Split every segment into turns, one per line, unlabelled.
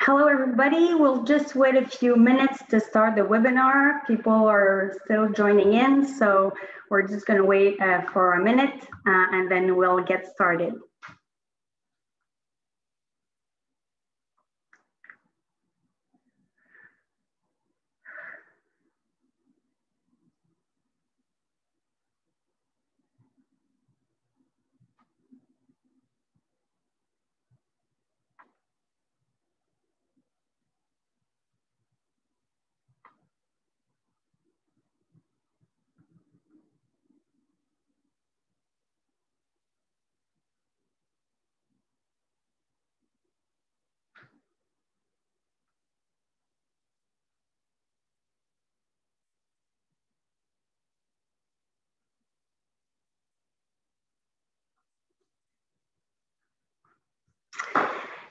Hello, everybody. We'll just wait a few minutes to start the webinar. People are still joining in, so we're just going to wait for a minute and then we'll get started.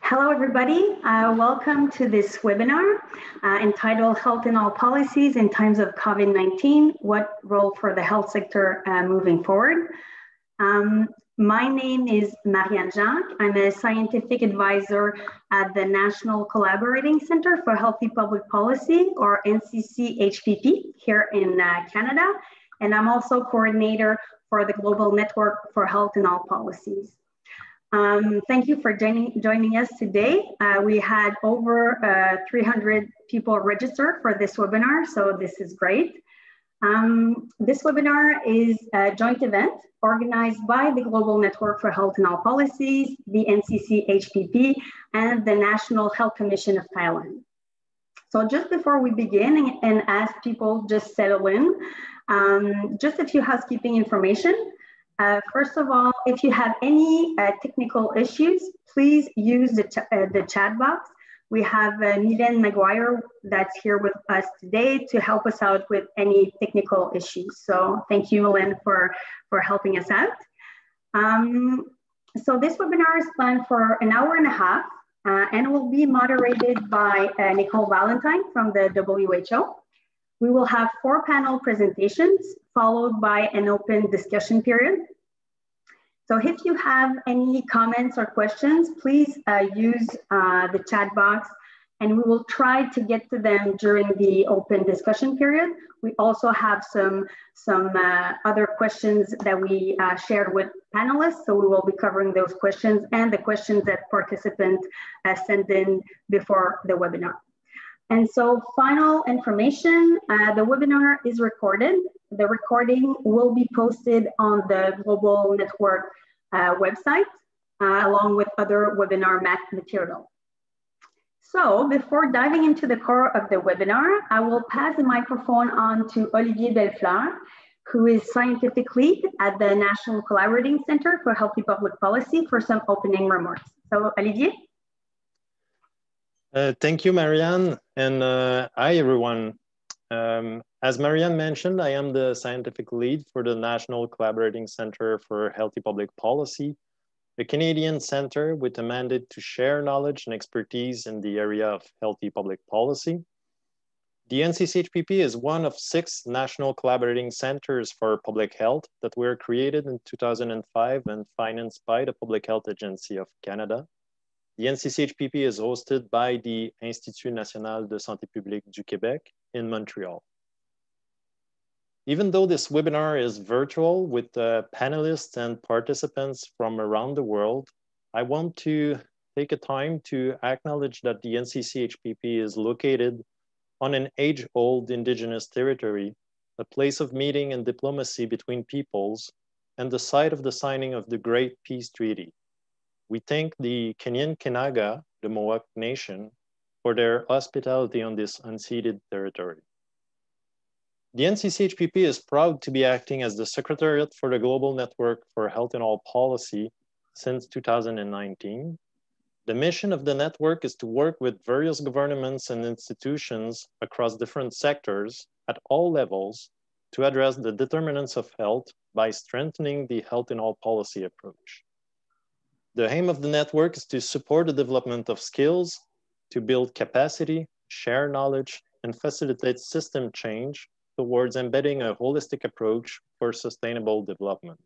Hello, everybody. Welcome to this webinar entitled Health in All Policies in Times of COVID-19, What Role for the Health Sector Moving Forward? My name is Marianne Jacques. I'm a scientific advisor at the National Collaborating Center for Healthy Public Policy, or NCCHPP, here in Canada. And I'm also coordinator for the Global Network for Health in All Policies. Thank you for joining us today. We had over 300 people register for this webinar, so this is great. This webinar is a joint event organized by the Global Network for Health in All Policies, the NCCHPP, and the National Health Commission of Thailand. So just before we begin and as people just settle in, just a few housekeeping information. First of all, if you have any technical issues, please use the chat box. We have Medien McGuire that's here with us today to help us out with any technical issues. So thank you, Lynn, for helping us out. So this webinar is planned for an hour and a half and will be moderated by Nicole Valentine from the WHO. We will have 4 panel presentations followed by an open discussion period. So if you have any comments or questions, please use the chat box and we will try to get to them during the open discussion period. We also have some other questions that we shared with panelists, so we will be covering those questions and the questions that participants sent in before the webinar. And so final information, the webinar is recorded. The recording will be posted on the Global Network website, along with other webinar material. So before diving into the core of the webinar, I will pass the microphone on to Olivier Bellefleur, who is scientific lead at the National Collaborating Center for Healthy Public Policy, for some opening remarks. So Olivier?
Thank you, Marianne, and hi, everyone. As Marianne mentioned, I am the scientific lead for the National Collaborating Center for Healthy Public Policy, a Canadian center with a mandate to share knowledge and expertise in the area of healthy public policy. The NCCHPP is one of 6 national collaborating centers for public health that were created in 2005 and financed by the Public Health Agency of Canada. The NCCHPP is hosted by the Institut National de Santé Publique du Québec in Montreal. Even though this webinar is virtual with panelists and participants from around the world, I want to take a time to acknowledge that the NCCHPP is located on an age-old Indigenous territory, a place of meeting and diplomacy between peoples, and the site of the signing of the Great Peace Treaty. We thank the Kanien'kehá:ka, the Mohawk Nation, for their hospitality on this unceded territory. The NCCHPP is proud to be acting as the Secretariat for the Global Network for Health in All Policy since 2019. The mission of the network is to work with various governments and institutions across different sectors at all levels to address the determinants of health by strengthening the Health in All Policy approach. The aim of the network is to support the development of skills, to build capacity, share knowledge, and facilitate system change towards embedding a holistic approach for sustainable development.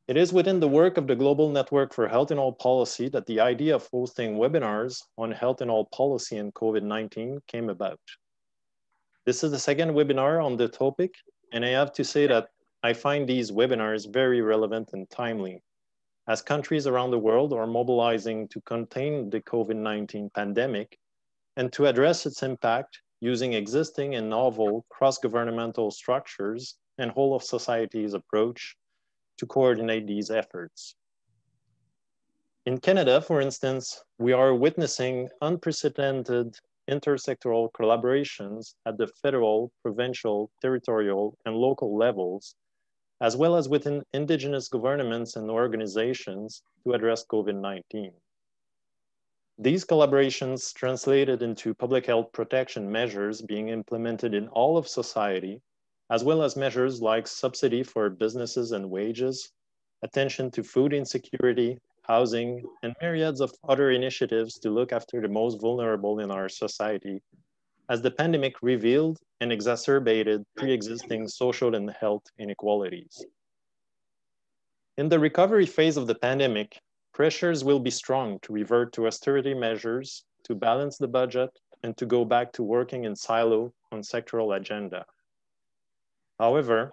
It is within the work of the Global Network for Health in All Policy that the idea of hosting webinars on health in all policy and COVID-19 came about. This is the second webinar on the topic, and I have to say that I find these webinars very relevant and timely, as countries around the world are mobilizing to contain the COVID-19 pandemic and to address its impact using existing and novel cross-governmental structures and whole of society's approach to coordinate these efforts. In Canada, for instance, we are witnessing unprecedented intersectoral collaborations at the federal, provincial, territorial, and local levels, as well as within Indigenous governments and organizations to address COVID-19. These collaborations translated into public health protection measures being implemented in all of society, as well as measures like subsidy for businesses and wages, attention to food insecurity, housing, and myriads of other initiatives to look after the most vulnerable in our society, as the pandemic revealed and exacerbated pre-existing social and health inequalities. In the recovery phase of the pandemic, pressures will be strong to revert to austerity measures, to balance the budget, and to go back to working in silo on sectoral agenda. However,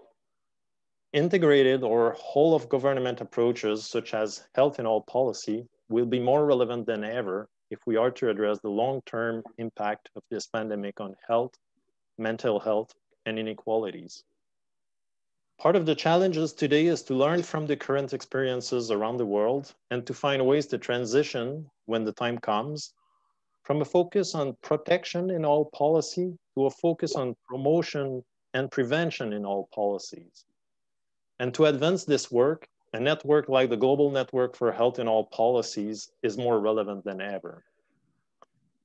integrated or whole of government approaches such as health in all policy will be more relevant than ever if we are to address the long-term impact of this pandemic on health, mental health, and inequalities. Part of the challenges today is to learn from the current experiences around the world and to find ways to transition when the time comes from a focus on protection in all policy to a focus on promotion and prevention in all policies. And to advance this work, a network like the Global Network for Health in All Policies is more relevant than ever.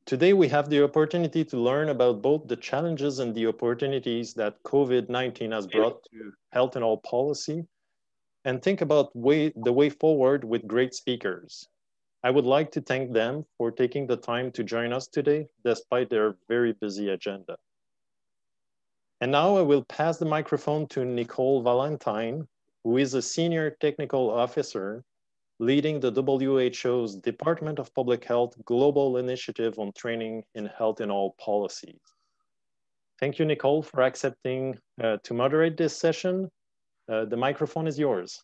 Today, we have the opportunity to learn about both the challenges and the opportunities that COVID-19 has brought to health in all policy, and think about the way forward with great speakers. I would like to thank them for taking the time to join us today, despite their very busy agenda. And now I will pass the microphone to Nicole Valentine, who is a senior technical officer leading the WHO's Department of Public Health Global Initiative on Training in Health in All Policies. Thank you, Nicole, for accepting to moderate this session. The microphone is yours.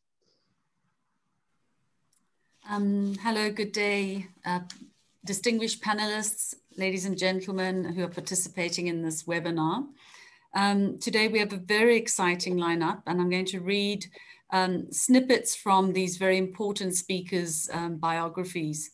Hello, good day, distinguished panelists, ladies and gentlemen who are participating in this webinar. Today we have a very exciting lineup, and I'm going to read snippets from these very important speakers' biographies.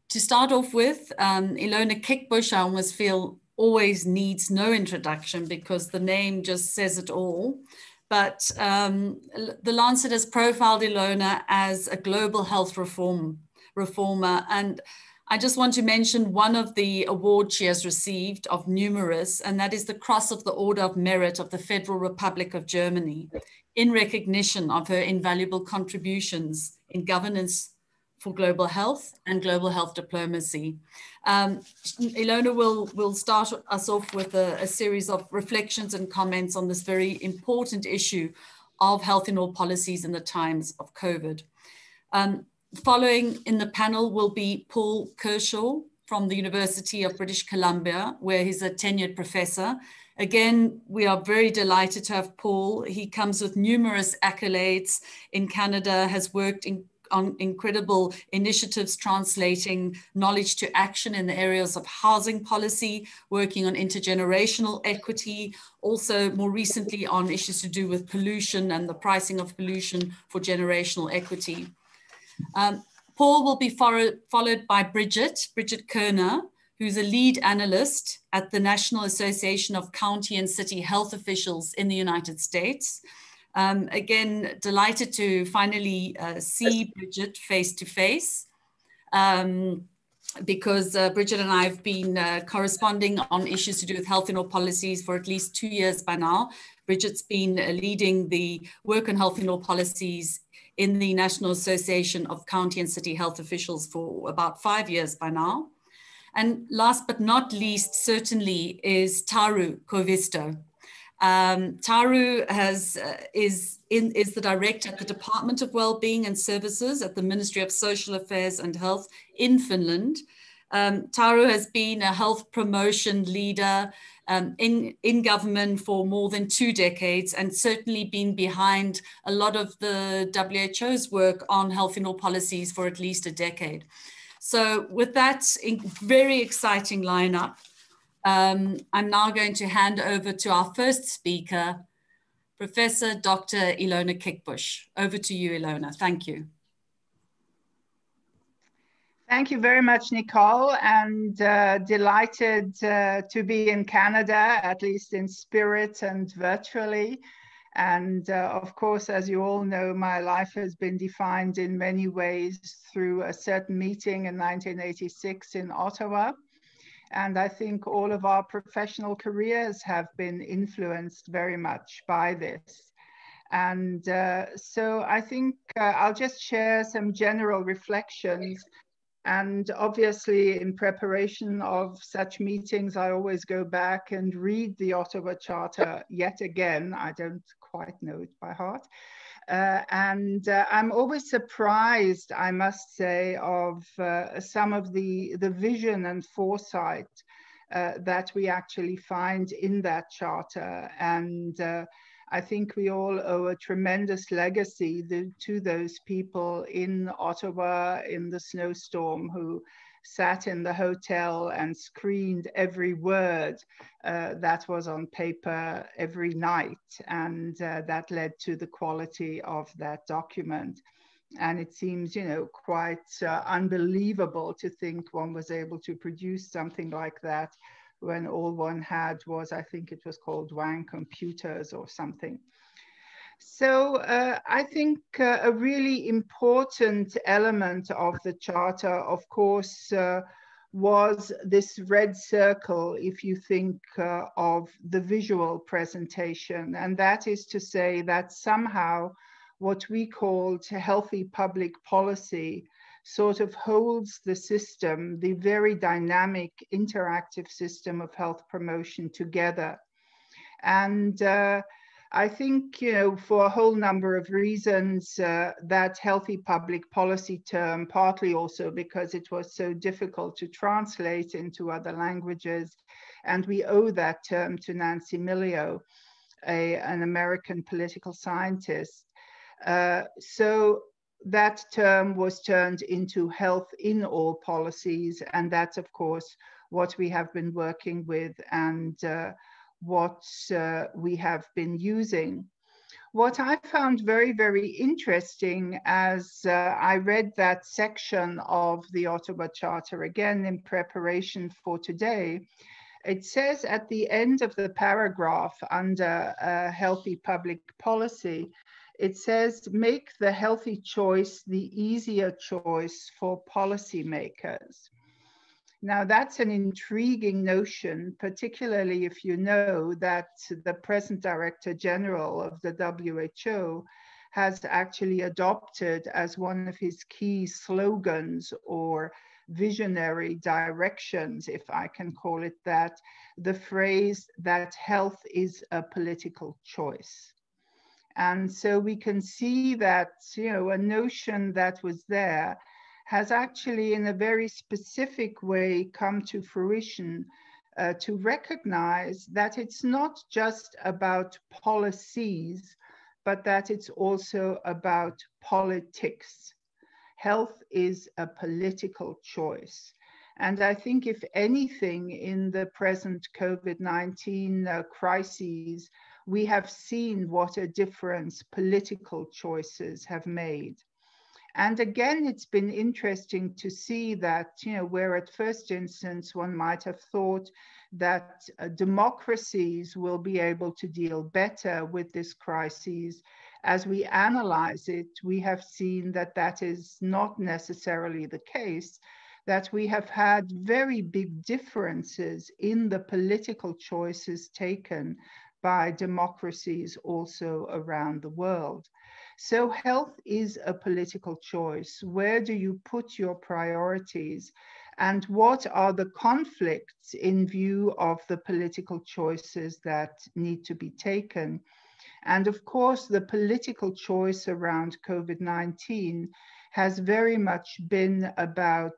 To start off with, Ilona Kekbush, I almost feel always needs no introduction because the name just says it all. But The Lancet has profiled Ilona as a global health reformer, and I just want to mention one of the awards she has received of numerous, and that is the Cross of the Order of Merit of the Federal Republic of Germany, in recognition of her invaluable contributions in governance for global health and global health diplomacy. Ilona will start us off with a series of reflections and comments on this very important issue of health in all policies in the times of COVID. Following in the panel will be Paul Kershaw from the University of British Columbia, where he's a tenured professor. Again, we are very delighted to have Paul. He comes with numerous accolades in Canada, has worked on incredible initiatives translating knowledge to action in the areas of housing policy, working on intergenerational equity, also more recently on issues to do with pollution and the pricing of pollution for generational equity. Paul will be followed by Bridget Kerner, who's a lead analyst at the National Association of County and City Health Officials in the United States. Again, delighted to finally see Bridget face to face, because Bridget and I have been corresponding on issues to do with health in all policies for at least 2 years by now. Bridget's been leading the work on health in all policies in the National Association of County and City Health Officials for about 5 years by now. And last but not least, certainly, is Taru Kovisto. Taru is the director at the Department of Wellbeing and Services at the Ministry of Social Affairs and Health in Finland. Taru has been a health promotion leader in government for more than 2 decades, and certainly been behind a lot of the WHO's work on health in all policies for at least a decade. So with that very exciting lineup, I'm now going to hand over to our first speaker, Professor Dr. Ilona Kickbush. Over to you, Ilona. Thank you.
Thank you very much, Nicole, and delighted to be in Canada, at least in spirit and virtually. And of course, as you all know, my life has been defined in many ways through a certain meeting in 1986 in Ottawa. And I think all of our professional careers have been influenced very much by this. And so I think I'll just share some general reflections. And obviously, in preparation of such meetings, I always go back and read the Ottawa Charter yet again. I don't quite know it by heart. I'm always surprised, I must say, of some of the vision and foresight that we actually find in that charter. And I think we all owe a tremendous legacy to those people in Ottawa in the snowstorm who sat in the hotel and screened every word that was on paper every night. And that led to the quality of that document. And it seems, you know, quite unbelievable to think one was able to produce something like that when all one had was, I think it was called Wang computers or something. So I think a really important element of the Charter, of course, was this red circle, if you think of the visual presentation. And that is to say that somehow what we called healthy public policy sort of holds the system, the very dynamic, interactive system of health promotion together. And I think, you know, for a whole number of reasons, that healthy public policy term, partly also because it was so difficult to translate into other languages, and we owe that term to Nancy Milio, an American political scientist. So that term was turned into health in all policies, and that's, of course, what we have been working with and what we have been using. What I found very, very interesting as I read that section of the Ottawa Charter again in preparation for today, it says at the end of the paragraph under healthy public policy, it says, make the healthy choice the easier choice for policymakers. Now, that's an intriguing notion, particularly if you know that the present Director General of the WHO has actually adopted as one of his key slogans or visionary directions, if I can call it that, the phrase that health is a political choice. And so we can see that, you know, a notion that was there has actually in a very specific way come to fruition to recognize that it's not just about policies, but that it's also about politics. Health is a political choice. And I think if anything in the present COVID-19 crises, we have seen what a difference political choices have made. And again, it's been interesting to see that, you know, where at first instance, one might have thought that democracies will be able to deal better with this crisis. As we analyze it, we have seen that that is not necessarily the case, that we have had very big differences in the political choices taken by democracies also around the world. So health is a political choice. Where do you put your priorities? And what are the conflicts in view of the political choices that need to be taken? And of course, the political choice around COVID-19 has very much been about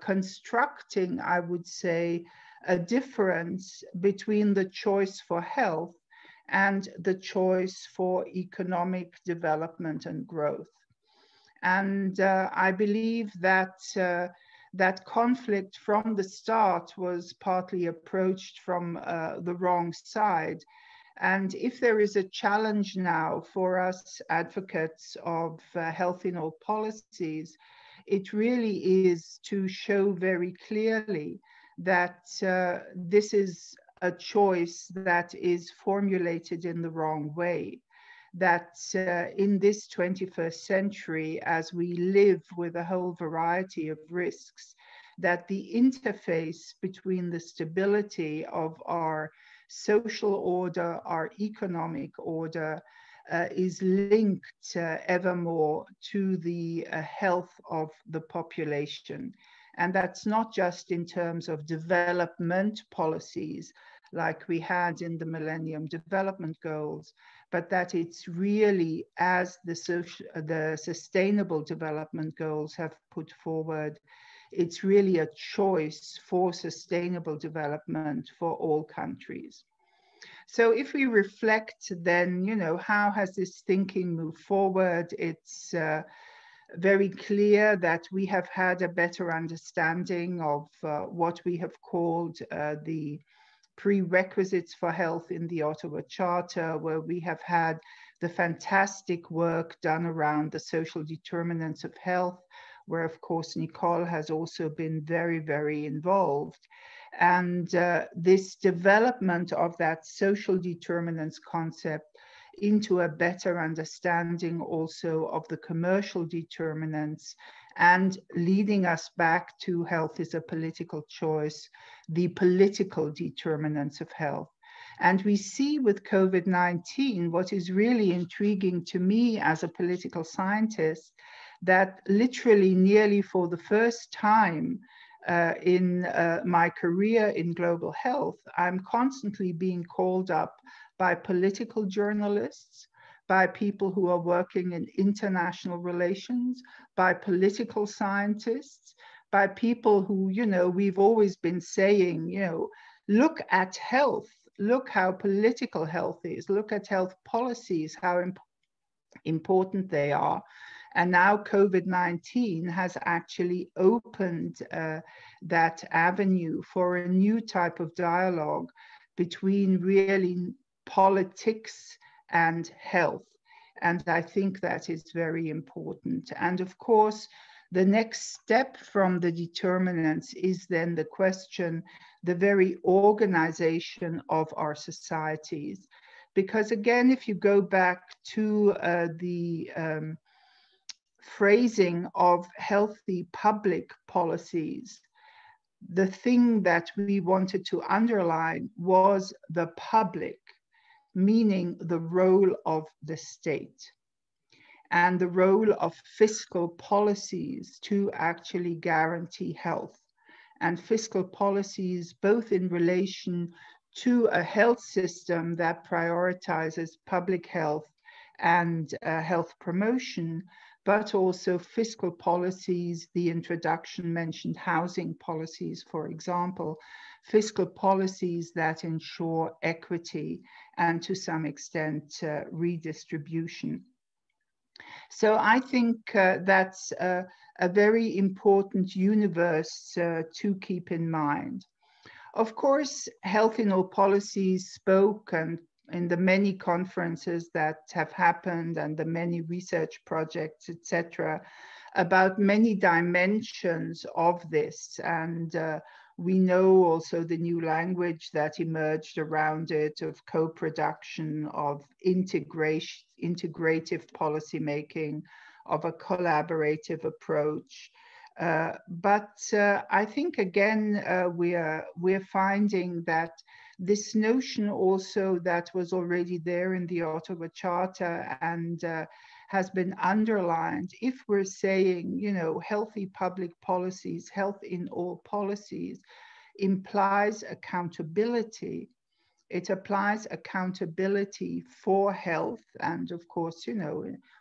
constructing, I would say, a difference between the choice for health and the choice for economic development and growth. And I believe that that conflict from the start was partly approached from the wrong side. And if there is a challenge now for us advocates of health in all policies, it really is to show very clearly that this is a choice that is formulated in the wrong way. That in this 21st century, as we live with a whole variety of risks, that the interface between the stability of our social order, our economic order, is linked ever more to the health of the population. And that's not just in terms of development policies like we had in the Millennium Development Goals, but that it's really, as the Sustainable Development Goals have put forward, it's really a choice for sustainable development for all countries. So if we reflect then, you know, how has this thinking moved forward? It's very clear that we have had a better understanding of what we have called the prerequisites for health in the Ottawa Charter, where we have had the fantastic work done around the social determinants of health, where of course Nicole has also been very, very involved. And this development of that social determinants concept into a better understanding also of the commercial determinants, and leading us back to health is a political choice, the political determinants of health. And we see with COVID-19, what is really intriguing to me as a political scientist, that literally nearly for the first time in my career in global health, I'm constantly being called up by political journalists, by people who are working in international relations, by political scientists, by people who, you know, we've always been saying, you know, look at health, look how political health is, look at health policies, how important they are. And now COVID-19 has actually opened that avenue for a new type of dialogue between really politics and health. And I think that is very important. And of course, the next step from the determinants is then the question, the very organization of our societies. Because again, if you go back to the phrasing of healthy public policies, the thing that we wanted to underline was the public, meaning the role of the state and the role of fiscal policies to actually guarantee health. And fiscal policies both in relation to a health system that prioritizes public health and health promotion, but also fiscal policies, the introduction mentioned housing policies, for example, fiscal policies that ensure equity and to some extent redistribution. So I think that's a very important universe to keep in mind. Of course, health in all policies spoke, and in the many conferences that have happened and the many research projects, etc., about many dimensions of this. And we know also the new language that emerged around it of co-production, of integration, integrative policymaking, of a collaborative approach. But I think again, we're finding that this notion also that was already there in the Ottawa Charter and has been underlined. If we're saying, you know, healthy public policies, health in all policies implies accountability. It applies accountability for health. And of course, you know,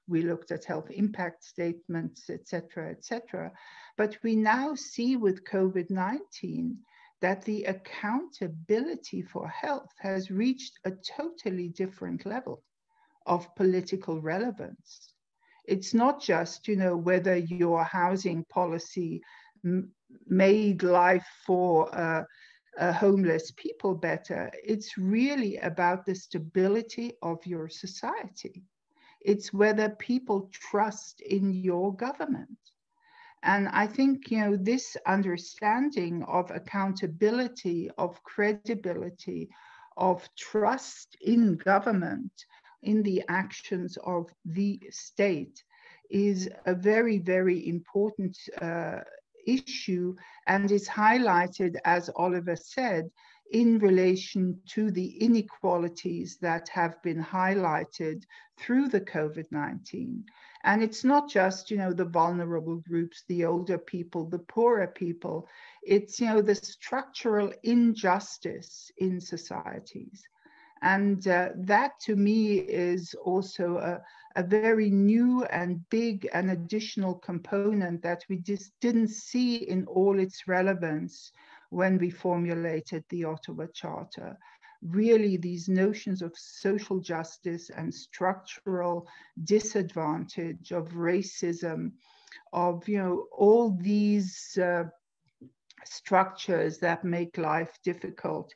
we looked at health impact statements, et cetera, but we now see with COVID-19 that the accountability for health has reached a totally different level of political relevance. It's not just, you know, whether your housing policy made life for homeless people better. It's really about the stability of your society. It's whether people trust in your government. And I think, you know, this understanding of accountability, of credibility, of trust in government, in the actions of the state, is a very, very important issue, and is highlighted, as Oliver said, in relation to the inequalities that have been highlighted through the COVID-19. And it's not just, you know, the vulnerable groups, the older people, the poorer people. It's, you know, the structural injustice in societies. And that to me is also a very new and big and additional component that we just didn't see in all its relevance when we formulated the Ottawa Charter. Really, these notions of social justice and structural disadvantage, of racism, of, you know, all these structures that make life difficult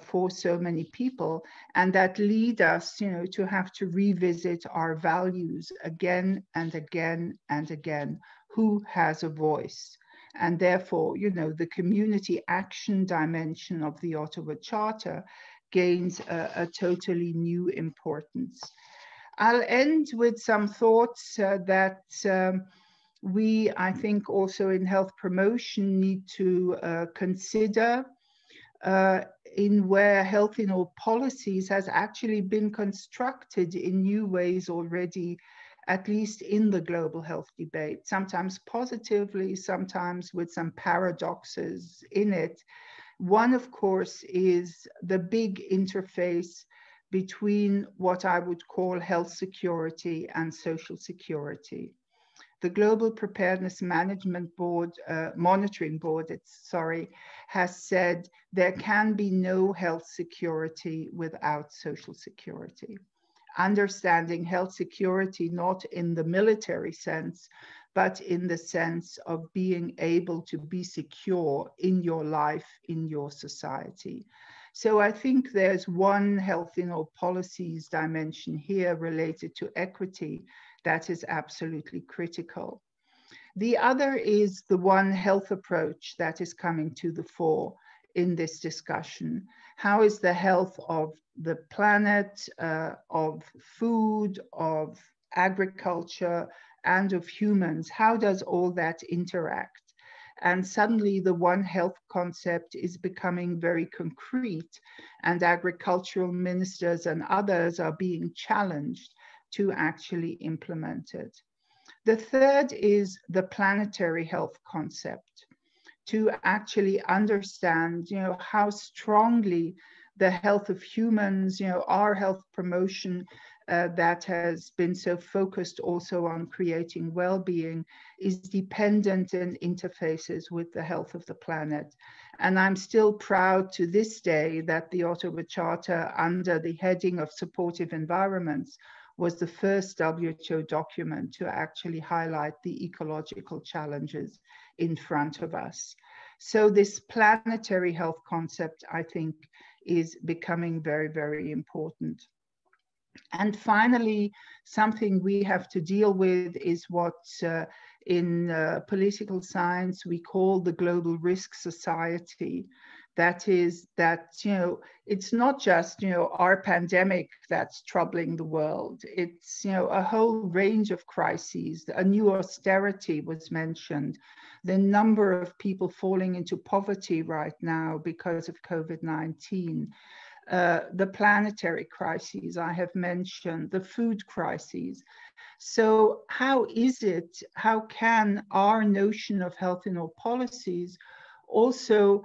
for so many people, and that lead us, you know, to have to revisit our values again and again and again. Who has a voice? And therefore, you know, the community action dimension of the Ottawa Charter gains a totally new importance. I'll end with some thoughts that we, I think, also in health promotion need to consider in where health in all policies has actually been constructed in new ways already, at least in the global health debate, sometimes positively, sometimes with some paradoxes in it. One, of course, is the big interface between what I would call health security and social security. The Global Preparedness Management Board, Monitoring Board, has said there can be no health security without social security. Understanding health security not in the military sense, but in the sense of being able to be secure in your life, in your society. So I think there's one health in all policies dimension here related to equity that is absolutely critical. The other is the One Health approach that is coming to the fore in this discussion. How is the health of the planet, of food, of agriculture, and of humans? How does all that interact? And suddenly the One Health concept is becoming very concrete, and agricultural ministers and others are being challenged to actually implement it. The third is the planetary health concept, to actually understand, you know, how strongly the health of humans, you know, our health promotion that has been so focused also on creating well-being is dependent and interfaces with the health of the planet. And I'm still proud to this day that the Ottawa Charter, under the heading of supportive environments, was the first WHO document to actually highlight the ecological challenges in front of us. So this planetary health concept, I think, is becoming very, very important. And finally, something we have to deal with is what in political science we call the global risk society. That is that, you know, it's not just, you know, our pandemic that's troubling the world. It's, you know, a whole range of crises. A new austerity was mentioned. The number of people falling into poverty right now because of COVID-19. the planetary crises I have mentioned, the food crises. So how can our notion of health in all policies also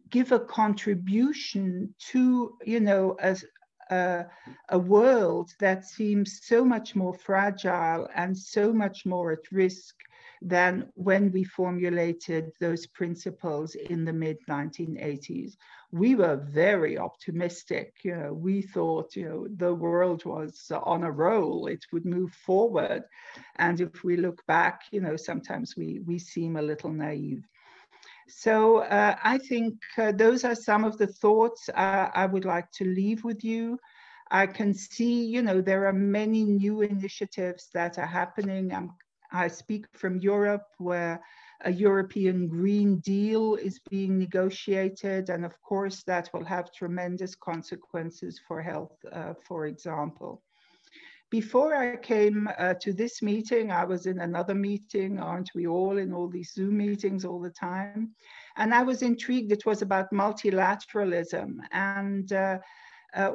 give a contribution to, a world that seems so much more fragile and so much more at risk than when we formulated those principles in the mid-1980s. We were very optimistic. We thought, the world was on a roll, it would move forward. And if we look back, sometimes we seem a little naive. So I think those are some of the thoughts I would like to leave with you. I can see, there are many new initiatives that are happening. I speak from Europe, where a European Green Deal is being negotiated. And of course, that will have tremendous consequences for health, for example. Before I came to this meeting, I was in another meeting. Aren't we all in all these Zoom meetings all the time? And I was intrigued. It was about multilateralism. And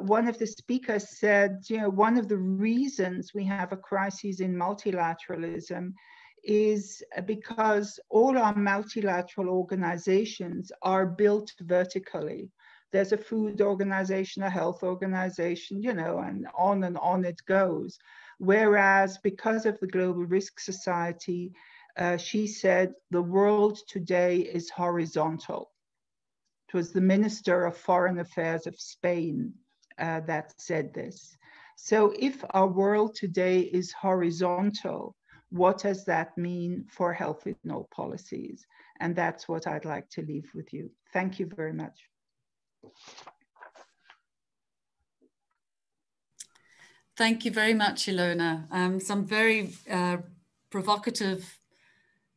one of the speakers said, one of the reasons we have a crisis in multilateralism is because all our multilateral organizations are built vertically. There's a food organization, a health organization, and on it goes. Whereas because of the Global Risk Society, she said, the world today is horizontal. It was the Minister of Foreign Affairs of Spain that said this. So if our world today is horizontal, what does that mean for health in all policies? And that's what I'd like to leave with you. Thank you very much.
Thank you very much, Ilona. Some very provocative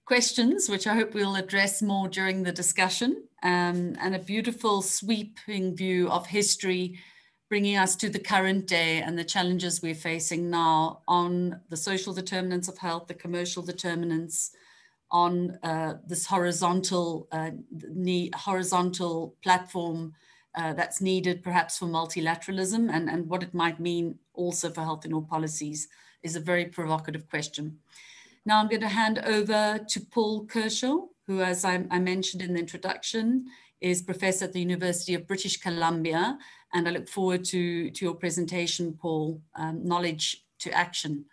questions, which I hope we'll address more during the discussion, and a beautiful sweeping view of history, bringing us to the current day and the challenges we're facing now on the social determinants of health, the commercial determinants, on this horizontal platform that's needed perhaps for multilateralism, and what it might mean also for health in all policies is a very provocative question. Now I'm going to hand over to Paul Kershaw, who, as I mentioned in the introduction, is professor at the University of British Columbia. And I look forward to your presentation, Paul, Knowledge to Action.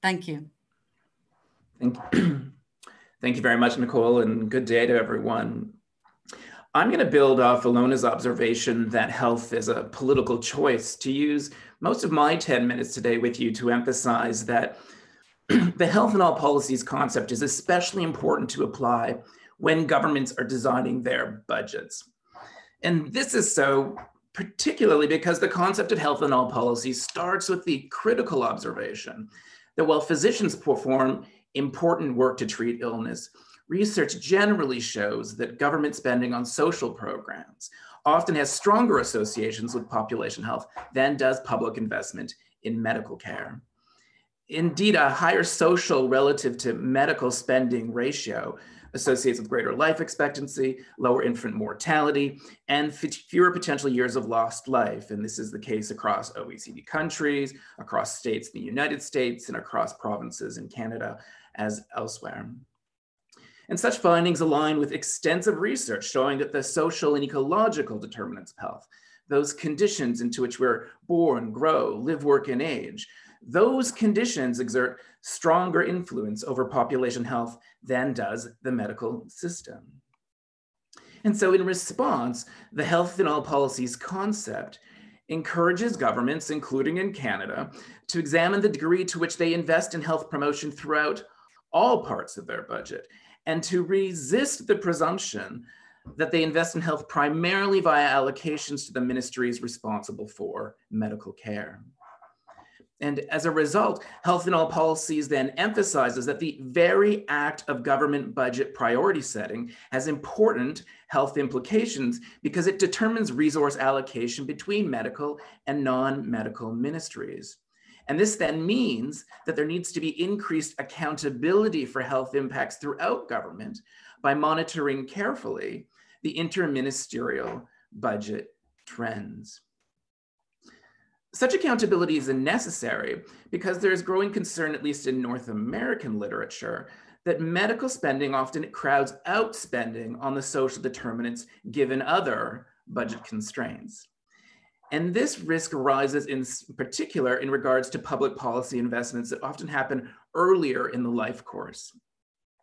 Thank you.
Thank you very much, Nicole, and good day to everyone. I'm going to build off Ilona's observation that health is a political choice, to use most of my 10 minutes today with you to emphasize that the health in all policies concept is especially important to apply when governments are designing their budgets. And this is so particularly because the concept of health in all policies starts with the critical observation that while physicians perform important work to treat illness, research generally shows that government spending on social programs often has stronger associations with population health than does public investment in medical care. Indeed, a higher social relative to medical spending ratio associates with greater life expectancy, lower infant mortality, and fewer potential years of lost life. And this is the case across OECD countries, across states in the United States, and across provinces in Canada as elsewhere. And such findings align with extensive research showing that the social and ecological determinants of health, those conditions into which we're born, grow, live, work, and age, those conditions exert stronger influence over population health than does the medical system. And so in response, the health in all policies concept encourages governments, including in Canada, to examine the degree to which they invest in health promotion throughout all parts of their budget, and to resist the presumption that they invest in health primarily via allocations to the ministries responsible for medical care. And as a result, health in all policies then emphasizes that the very act of government budget priority setting has important health implications because it determines resource allocation between medical and non-medical ministries. And this then means that there needs to be increased accountability for health impacts throughout government by monitoring carefully the interministerial budget trends. Such accountability is necessary because there is growing concern, at least in North American literature, that medical spending often crowds out spending on the social determinants given other budget constraints. And this risk arises in particular in regards to public policy investments that often happen earlier in the life course.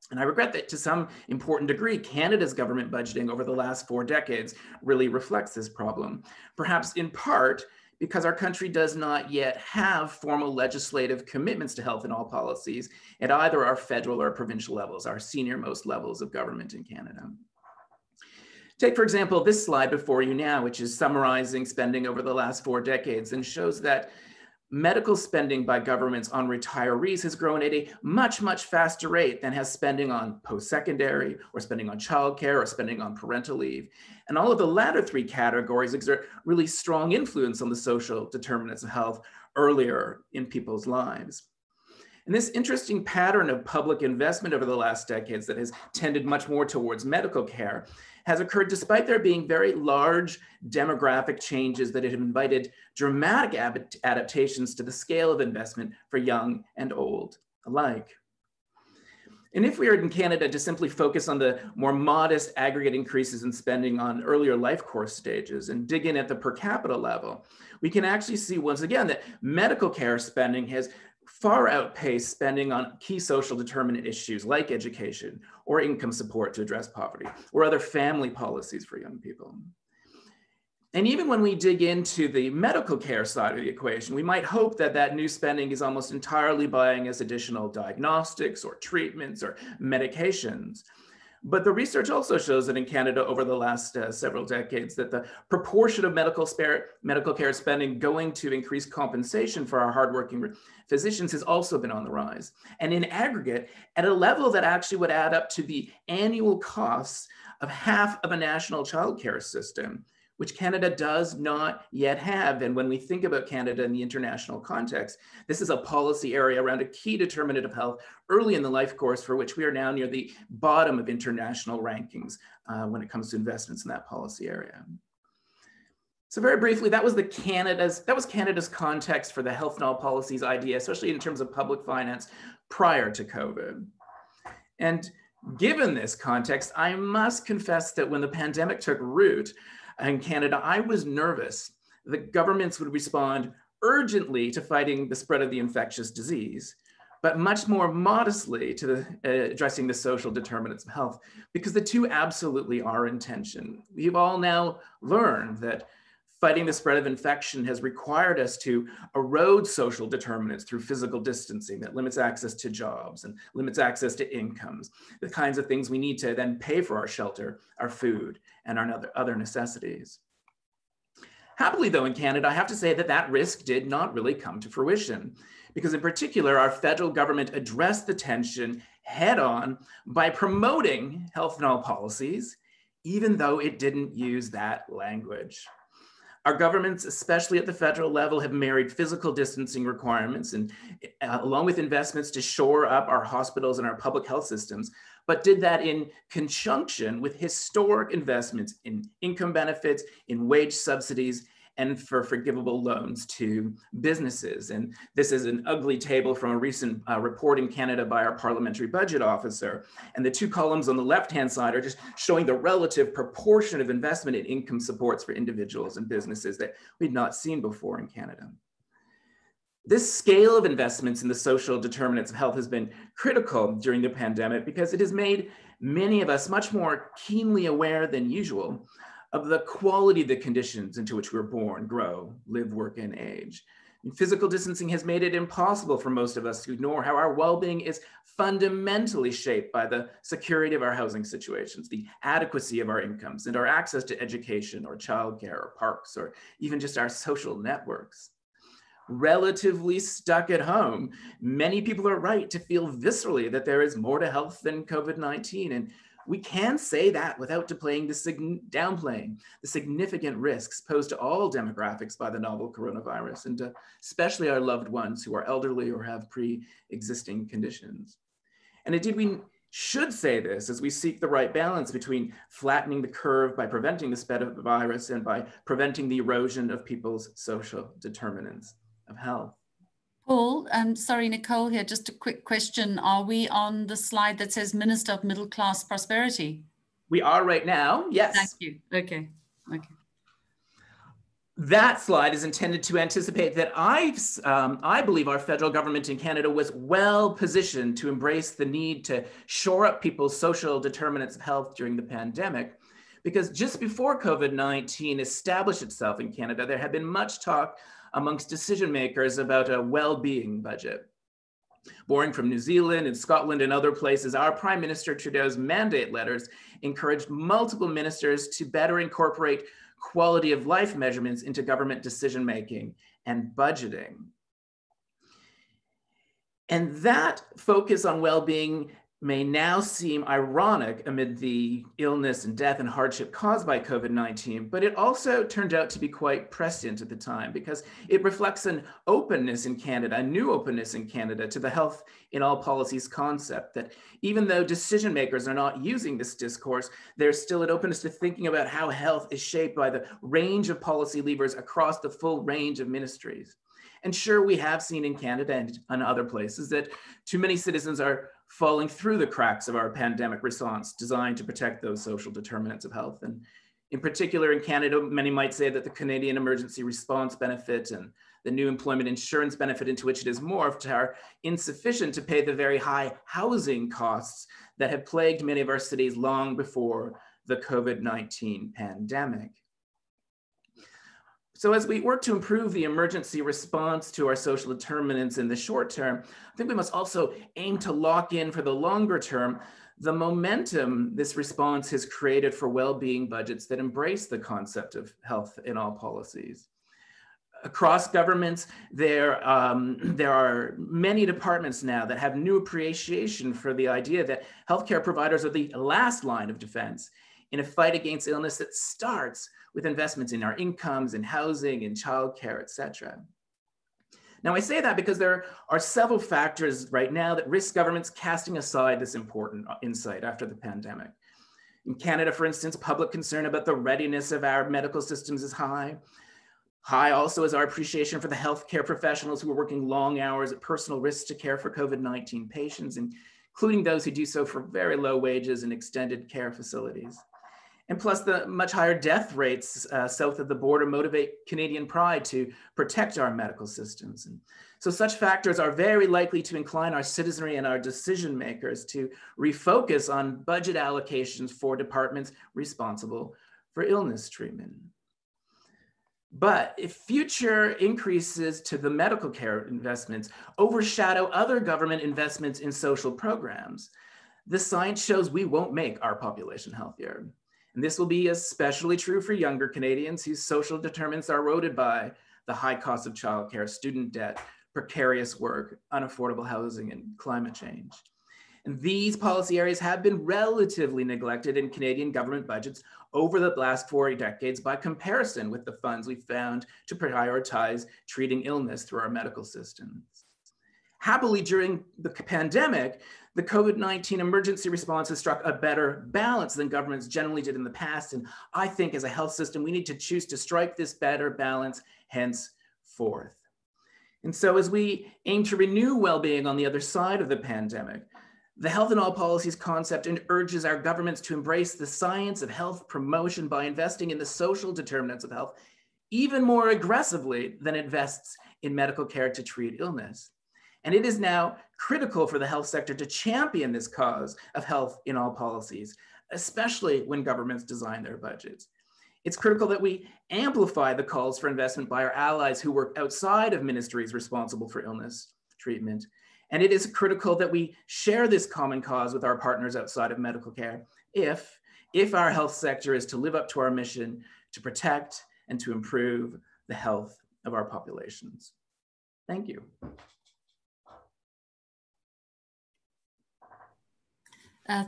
And I regret that to some important degree, Canada's government budgeting over the last 4 decades really reflects this problem, perhaps in part because our country does not yet have formal legislative commitments to health in all policies at either our federal or provincial levels, our senior-most levels of government in Canada. Take, for example, this slide before you now, which is summarizing spending over the last 4 decades and shows that medical spending by governments on retirees has grown at a much, much faster rate than has spending on post-secondary or spending on childcare or spending on parental leave. And all of the latter 3 categories exert really strong influence on the social determinants of health earlier in people's lives. And this interesting pattern of public investment over the last decades that has tended much more towards medical care has occurred despite there being very large demographic changes that have invited dramatic adaptations to the scale of investment for young and old alike. And if we are in Canada to simply focus on the more modest aggregate increases in spending on earlier life course stages and dig in at the per capita level, we can actually see once again that medical care spending has far outpaced spending on key social determinant issues like education or income support to address poverty or other family policies for young people. And even when we dig into the medical care side of the equation, we might hope that that new spending is almost entirely buying us additional diagnostics or treatments or medications. But the research also shows that in Canada over the last several decades that the proportion of medical care spending going to increase compensation for our hardworking physicians has also been on the rise. And in aggregate, at a level that actually would add up to the annual costs of half of a national childcare system, which Canada does not yet have. And when we think about Canada in the international context, this is a policy area around a key determinant of health early in the life course for which we are now near the bottom of international rankings when it comes to investments in that policy area. So very briefly, that was Canada's context for the health and all policies idea, especially in terms of public finance prior to COVID. And given this context, I must confess that when the pandemic took root, in Canada, I was nervous that governments would respond urgently to fighting the spread of the infectious disease, but much more modestly to addressing the social determinants of health, because the two absolutely are in tension. We've all now learned that fighting the spread of infection has required us to erode social determinants through physical distancing that limits access to jobs and limits access to incomes, the kinds of things we need to then pay for our shelter, our food, and our other necessities. Happily though, in Canada, I have to say that that risk did not really come to fruition, because in particular, our federal government addressed the tension head on by promoting health and all policies, even though it didn't use that language. Our governments, especially at the federal level, have married physical distancing requirements and along with investments to shore up our hospitals and our public health systems, but did that in conjunction with historic investments in income benefits, in wage subsidies, and for forgivable loans to businesses. And this is an ugly table from a recent report in Canada by our parliamentary budget officer. And the 2 columns on the left-hand side are just showing the relative proportion of investment in income supports for individuals and businesses that we'd not seen before in Canada. This scale of investments in the social determinants of health has been critical during the pandemic because it has made many of us much more keenly aware than usual of the quality of the conditions into which we're born, grow, live, work, and age. And physical distancing has made it impossible for most of us to ignore how our well-being is fundamentally shaped by the security of our housing situations, the adequacy of our incomes, and our access to education or childcare or parks, or even just our social networks. Relatively stuck at home, many people are right to feel viscerally that there is more to health than COVID-19. And we can say that without downplaying the significant risks posed to all demographics by the novel coronavirus, and especially our loved ones who are elderly or have pre-existing conditions. And indeed, we should say this as we seek the right balance between flattening the curve by preventing the spread of the virus and by preventing the erosion of people's social determinants of health.
Paul, sorry, Nicole here, just a quick question. Are we on the slide that says Minister of Middle Class Prosperity?
We are right now, yes.
Thank you, okay.
That slide is intended to anticipate that I believe our federal government in Canada was well positioned to embrace the need to shore up people's social determinants of health during the pandemic, because just before COVID-19 established itself in Canada, there had been much talk amongst decision makers about a well-being budget. Borrowing from New Zealand and Scotland and other places, our Prime Minister Trudeau's mandate letters encouraged multiple ministers to better incorporate quality of life measurements into government decision-making and budgeting. And that focus on well-being may now seem ironic amid the illness and death and hardship caused by COVID-19, but it also turned out to be quite prescient at the time because it reflects an openness in Canada, a new openness in Canada to the health in all policies concept, that even though decision makers are not using this discourse, there's still an openness to thinking about how health is shaped by the range of policy levers across the full range of ministries. And sure, we have seen in Canada and other places that too many citizens are falling through the cracks of our pandemic response designed to protect those social determinants of health. And in particular in Canada, many might say that the Canadian Emergency Response Benefit and the new employment insurance benefit into which it is morphed are insufficient to pay the very high housing costs that have plagued many of our cities long before the COVID-19 pandemic. So as we work to improve the emergency response to our social determinants in the short term, I think we must also aim to lock in for the longer term the momentum this response has created for well-being budgets that embrace the concept of health in all policies. Across governments, there are many departments now that have new appreciation for the idea that healthcare providers are the last line of defense in a fight against illness that starts with investments in our incomes, in housing, in childcare, et cetera. Now I say that because there are several factors right now that risk governments casting aside this important insight after the pandemic. In Canada, for instance, public concern about the readiness of our medical systems is high. High also is our appreciation for the healthcare professionals who are working long hours at personal risk to care for COVID-19 patients, including those who do so for very low wages in extended care facilities. And plus the much higher death rates south of the border motivate Canadian pride to protect our medical systems. And so such factors are very likely to incline our citizenry and our decision makers to refocus on budget allocations for departments responsible for illness treatment. But if future increases to the medical care investments overshadow other government investments in social programs, the science shows we won't make our population healthier. And this will be especially true for younger Canadians whose social determinants are eroded by the high cost of childcare, student debt, precarious work, unaffordable housing, and climate change. And these policy areas have been relatively neglected in Canadian government budgets over the last 4 decades by comparison with the funds we found to prioritize treating illness through our medical systems. Happily, during the pandemic, the COVID-19 emergency response has struck a better balance than governments generally did in the past. And I think as a health system, we need to choose to strike this better balance henceforth. And so as we aim to renew well-being on the other side of the pandemic, the health in all policies concept urges our governments to embrace the science of health promotion by investing in the social determinants of health even more aggressively than it invests in medical care to treat illness. And it is now critical for the health sector to champion this cause of health in all policies, especially when governments design their budgets. It's critical that we amplify the calls for investment by our allies who work outside of ministries responsible for illness treatment. And it is critical that we share this common cause with our partners outside of medical care if our health sector is to live up to our mission to protect and to improve the health of our populations. Thank you.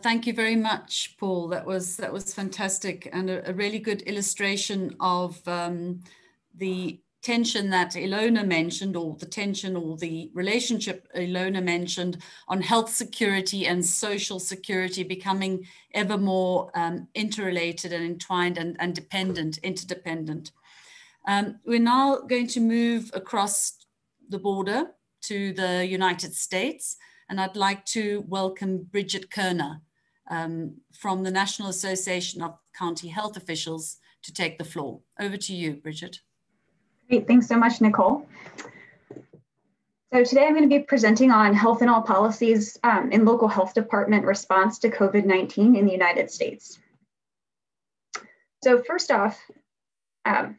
Thank you very much, Paul. That was fantastic and a really good illustration of the tension that Ilona mentioned, or the tension or the relationship Ilona mentioned on health security and social security becoming ever more interrelated and entwined and interdependent. We're now going to move across the border to the United States, and I'd like to welcome Bridget Kerner from the National Association of County Health Officials to take the floor. Over to you, Bridget.
Great, thanks so much, Nicole. So today I'm going to be presenting on health and all policies in local health department response to COVID-19 in the United States. So first off, I'm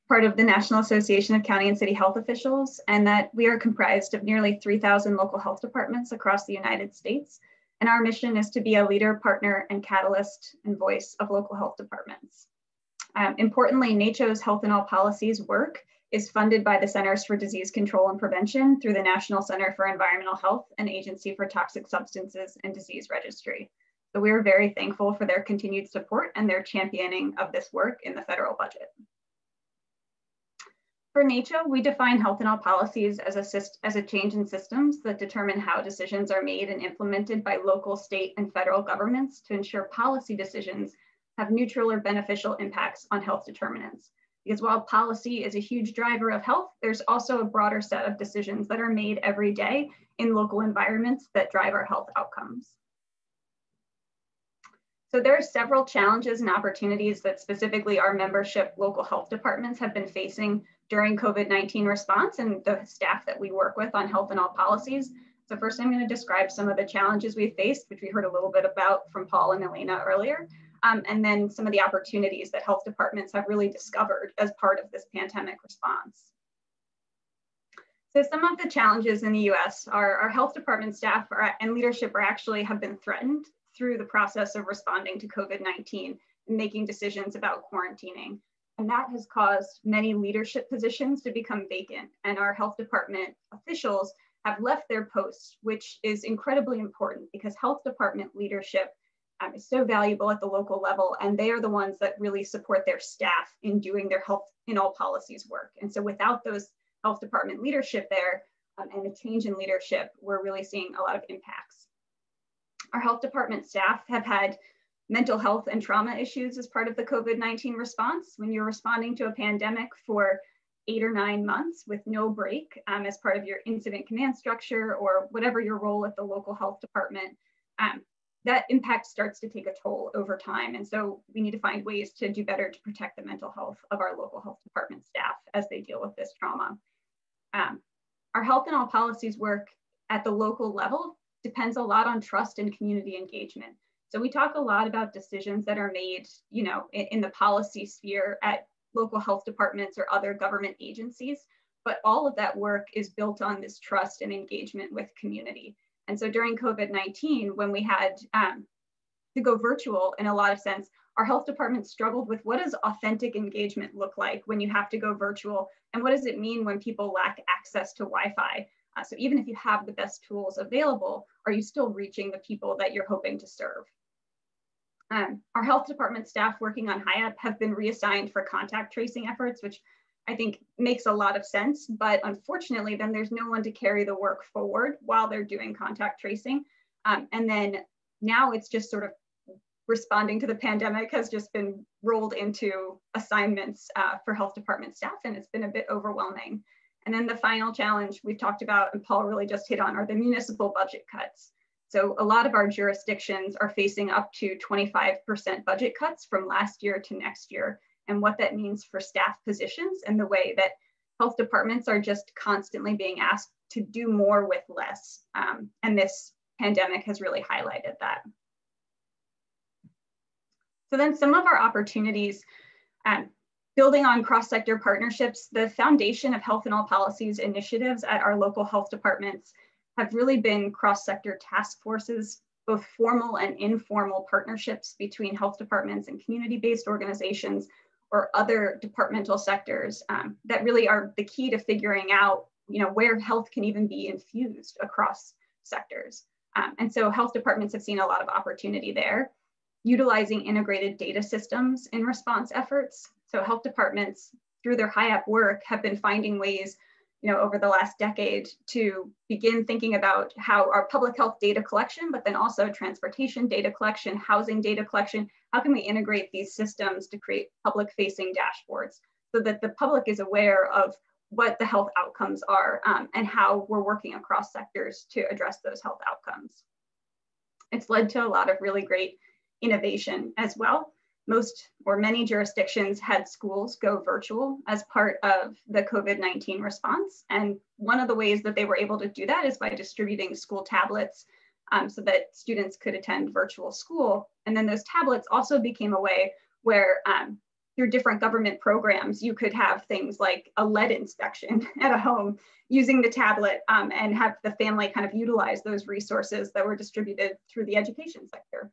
part of the National Association of County and City Health Officials, and that we are comprised of nearly 3,000 local health departments across the United States. And our mission is to be a leader, partner, and catalyst and voice of local health departments. Importantly, NACCHO's Health and All Policies work is funded by the Centers for Disease Control and Prevention through the National Center for Environmental Health and Agency for Toxic Substances and Disease Registry. So we are very thankful for their continued support and their championing of this work in the federal budget. For NACCHO, we define health and all policies as a change in systems that determine how decisions are made and implemented by local, state, and federal governments to ensure policy decisions have neutral or beneficial impacts on health determinants. Because while policy is a huge driver of health, there's also a broader set of decisions that are made every day in local environments that drive our health outcomes. So there are several challenges and opportunities that specifically our membership local health departments have been facing during COVID-19 response and the staff that we work with on health and all policies. So first I'm going to describe some of the challenges we faced, which we heard a little bit about from Paul and Elena earlier. And then some of the opportunities that health departments have really discovered as part of this pandemic response. So some of the challenges in the US are our health department staff and leadership have been threatened through the process of responding to COVID-19 and making decisions about quarantining. And that has caused many leadership positions to become vacant, and our health department officials have left their posts, which is incredibly important because health department leadership is so valuable at the local level, and they are the ones that really support their staff in doing their health in all policies work. And so without those health department leadership there and a change in leadership, we're really seeing a lot of impacts. Our health department staff have had mental health and trauma issues as part of the COVID-19 response. When you're responding to a pandemic for 8 or 9 months with no break as part of your incident command structure or whatever your role at the local health department, that impact starts to take a toll over time. And so we need to find ways to do better to protect the mental health of our local health department staff as they deal with this trauma. Our health and all policies work at the local level depends a lot on trust and community engagement. So we talk a lot about decisions that are made, in the policy sphere at local health departments or other government agencies, but all of that work is built on this trust and engagement with community. And so during COVID-19, when we had to go virtual in a lot of sense, our health department struggled with what does authentic engagement look like when you have to go virtual, and what does it mean when people lack access to Wi-Fi? So even if you have the best tools available, are you still reaching the people that you're hoping to serve? Our health department staff working on GNHiAP have been reassigned for contact tracing efforts, which I think makes a lot of sense, but unfortunately, then there's no one to carry the work forward while they're doing contact tracing. And then now it's just sort of responding to the pandemic has just been rolled into assignments for health department staff, and it's been a bit overwhelming. And then the final challenge we've talked about, and Paul really just hit on, are the municipal budget cuts. So a lot of our jurisdictions are facing up to 25% budget cuts from last year to next year, and what that means for staff positions and the way that health departments are just constantly being asked to do more with less. And this pandemic has really highlighted that. So then some of our opportunities, building on cross-sector partnerships, the foundation of health and all policies initiatives at our local health departments have really been cross-sector task forces, both formal and informal partnerships between health departments and community-based organizations or other departmental sectors that really are the key to figuring out, where health can even be infused across sectors. And so health departments have seen a lot of opportunity there, utilizing integrated data systems in response efforts. So health departments through their GNHiAP work, have been finding ways, over the last decade to begin thinking about how our public health data collection, but then also transportation data collection, housing data collection, how can we integrate these systems to create public-facing dashboards so that the public is aware of what the health outcomes are and how we're working across sectors to address those health outcomes. It's led to a lot of really great innovation as well. Most or many jurisdictions had schools go virtual as part of the COVID-19 response. And one of the ways that they were able to do that is by distributing school tablets so that students could attend virtual school. And then those tablets also became a way where through different government programs, you could have things like a lead inspection at a home using the tablet and have the family kind of utilize those resources that were distributed through the education sector.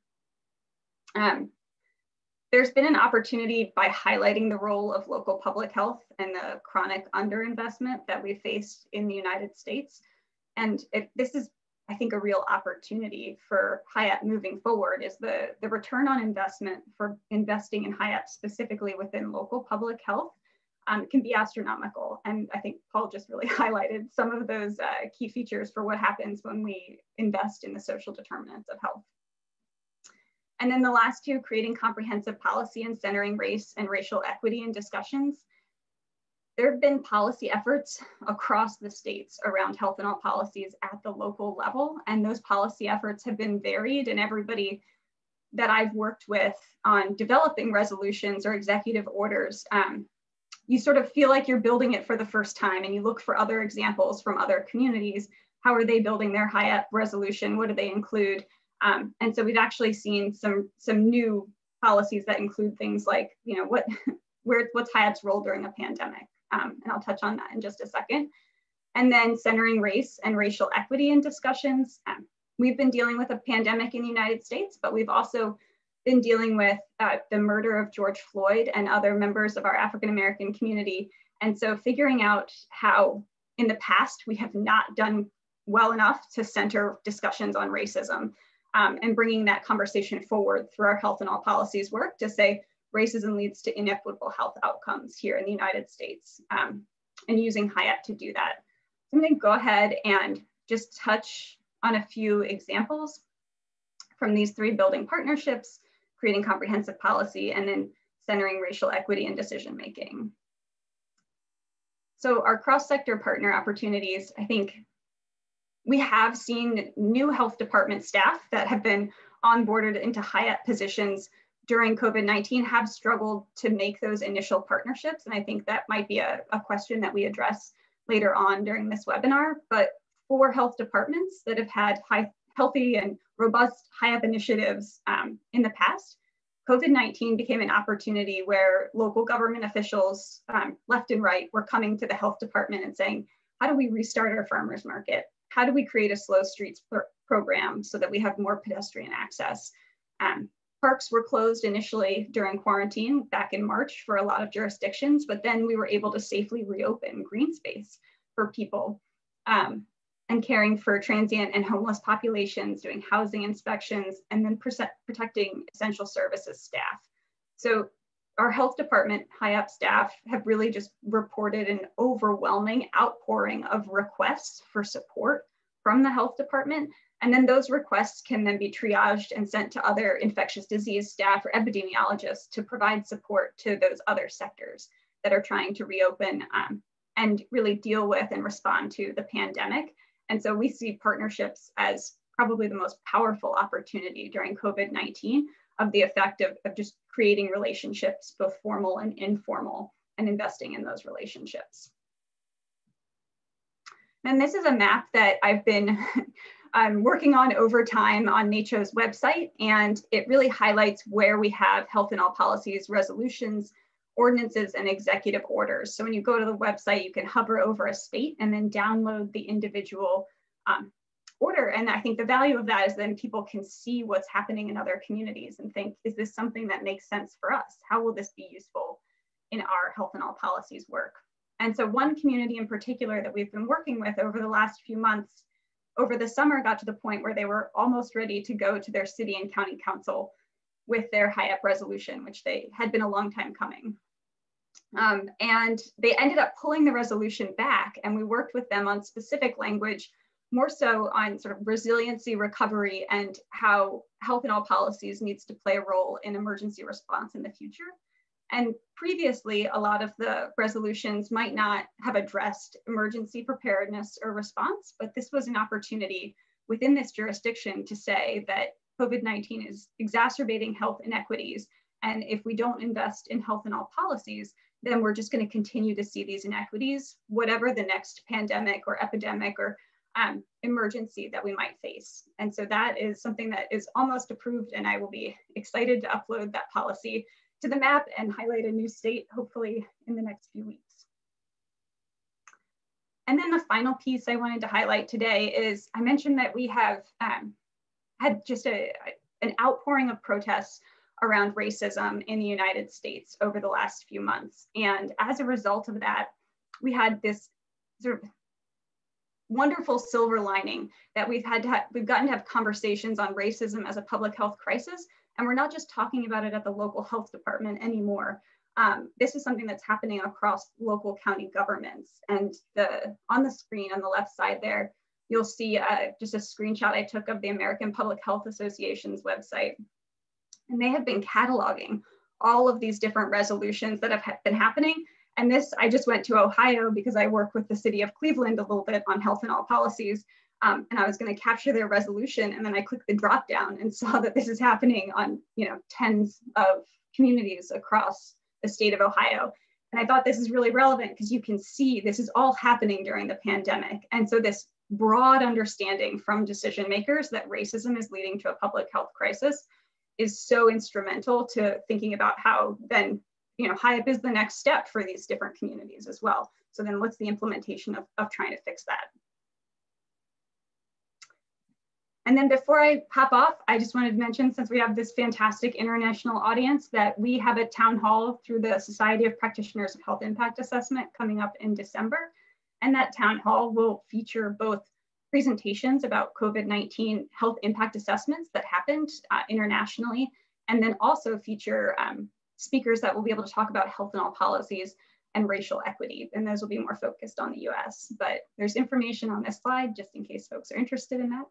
There's been an opportunity by highlighting the role of local public health and the chronic underinvestment that we faced in the United States. And this is, I think, a real opportunity for GNHiAP moving forward is the return on investment for investing in GNHiAP specifically within local public health can be astronomical. And I think Paul just really highlighted some of those key features for what happens when we invest in the social determinants of health. And then the last two, creating comprehensive policy and centering race and racial equity in discussions. There have been policy efforts across the states around health and all policies at the local level. And those policy efforts have been varied, and everybody that I've worked with on developing resolutions or executive orders, you sort of feel like you're building it for the first time and you look for other examples from other communities. How are they building their GNHiAP resolution? What do they include? And so we've actually seen some new policies that include things like, what's GNHiAP's role during a pandemic? And I'll touch on that in just a second. And then centering race and racial equity in discussions. We've been dealing with a pandemic in the United States, but we've also been dealing with the murder of George Floyd and other members of our African-American community. And so figuring out how in the past we have not done well enough to center discussions on racism. And bringing that conversation forward through our health and all policies work to say racism leads to inequitable health outcomes here in the United States and using GNHiAP to do that. So I'm going to go ahead and just touch on a few examples from these three: building partnerships, creating comprehensive policy, and then centering racial equity in decision making. So our cross-sector partner opportunities, I think, we have seen new health department staff that have been onboarded into GNHiAP positions during COVID-19 have struggled to make those initial partnerships. And I think that might be a question that we address later on during this webinar. But for health departments that have had healthy and robust GNHiAP initiatives in the past, COVID-19 became an opportunity where local government officials, left and right, were coming to the health department and saying, how do we restart our farmers market? How do we create a slow streets program so that we have more pedestrian access? Parks were closed initially during quarantine back in March for a lot of jurisdictions, but then we were able to safely reopen green space for people and caring for transient and homeless populations, doing housing inspections, and then protecting essential services staff. So our health department GNHiAP staff have really just reported an overwhelming outpouring of requests for support from the health department. And then those requests can then be triaged and sent to other infectious disease staff or epidemiologists to provide support to those other sectors that are trying to reopen and really deal with and respond to the pandemic. And so we see partnerships as probably the most powerful opportunity during COVID-19 of the effect of just creating relationships, both formal and informal, and investing in those relationships. And this is a map that I've been working on over time on NCCHPP's website, and it really highlights where we have health and all policies, resolutions, ordinances, and executive orders. So when you go to the website, you can hover over a state and then download the individual order. And I think the value of that is then people can see what's happening in other communities and think, is this something that makes sense for us? How will this be useful in our health and all policies work? And so one community in particular that we've been working with over the last few months, over the summer, got to the point where they were almost ready to go to their city and county council with their GNHiAP resolution, which they had been a long time coming. And they ended up pulling the resolution back, and we worked with them on specific language, more so on sort of resiliency, recovery, and how health in all policies needs to play a role in emergency response in the future. And previously, a lot of the resolutions might not have addressed emergency preparedness or response, but this was an opportunity within this jurisdiction to say that COVID-19 is exacerbating health inequities. And if we don't invest in health in all policies, then we're just going to continue to see these inequities, whatever the next pandemic or epidemic or emergency that we might face. And so that is something that is almost approved, and I will be excited to upload that policy to the map and highlight a new state, hopefully in the next few weeks. And then the final piece I wanted to highlight today is, I mentioned that we have had just an outpouring of protests around racism in the United States over the last few months. And as a result of that, we had this sort of wonderful silver lining that we've gotten to have conversations on racism as a public health crisis. And we're not just talking about it at the local health department anymore. This is something that's happening across local county governments. And on the screen on the left side there, you'll see just a screenshot I took of the American Public Health Association's website. And they have been cataloging all of these different resolutions that have been happening. And this, I just went to Ohio because I work with the city of Cleveland a little bit on health in all policies. And I was going to capture their resolution. And then I clicked the drop down and saw that this is happening on, tens of communities across the state of Ohio. And I thought this is really relevant because you can see this is all happening during the pandemic. And so this broad understanding from decision makers that racism is leading to a public health crisis is so instrumental to thinking about how then, GNHiAP is the next step for these different communities as well. So then what's the implementation of trying to fix that? And then before I hop off, I just wanted to mention, since we have this fantastic international audience, that we have a town hall through the Society of Practitioners of Health Impact Assessment coming up in December. And that town hall will feature both presentations about COVID-19 health impact assessments that happened internationally, and then also feature speakers that will be able to talk about health in all policies and racial equity. And those will be more focused on the US, but there's information on this slide just in case folks are interested in that.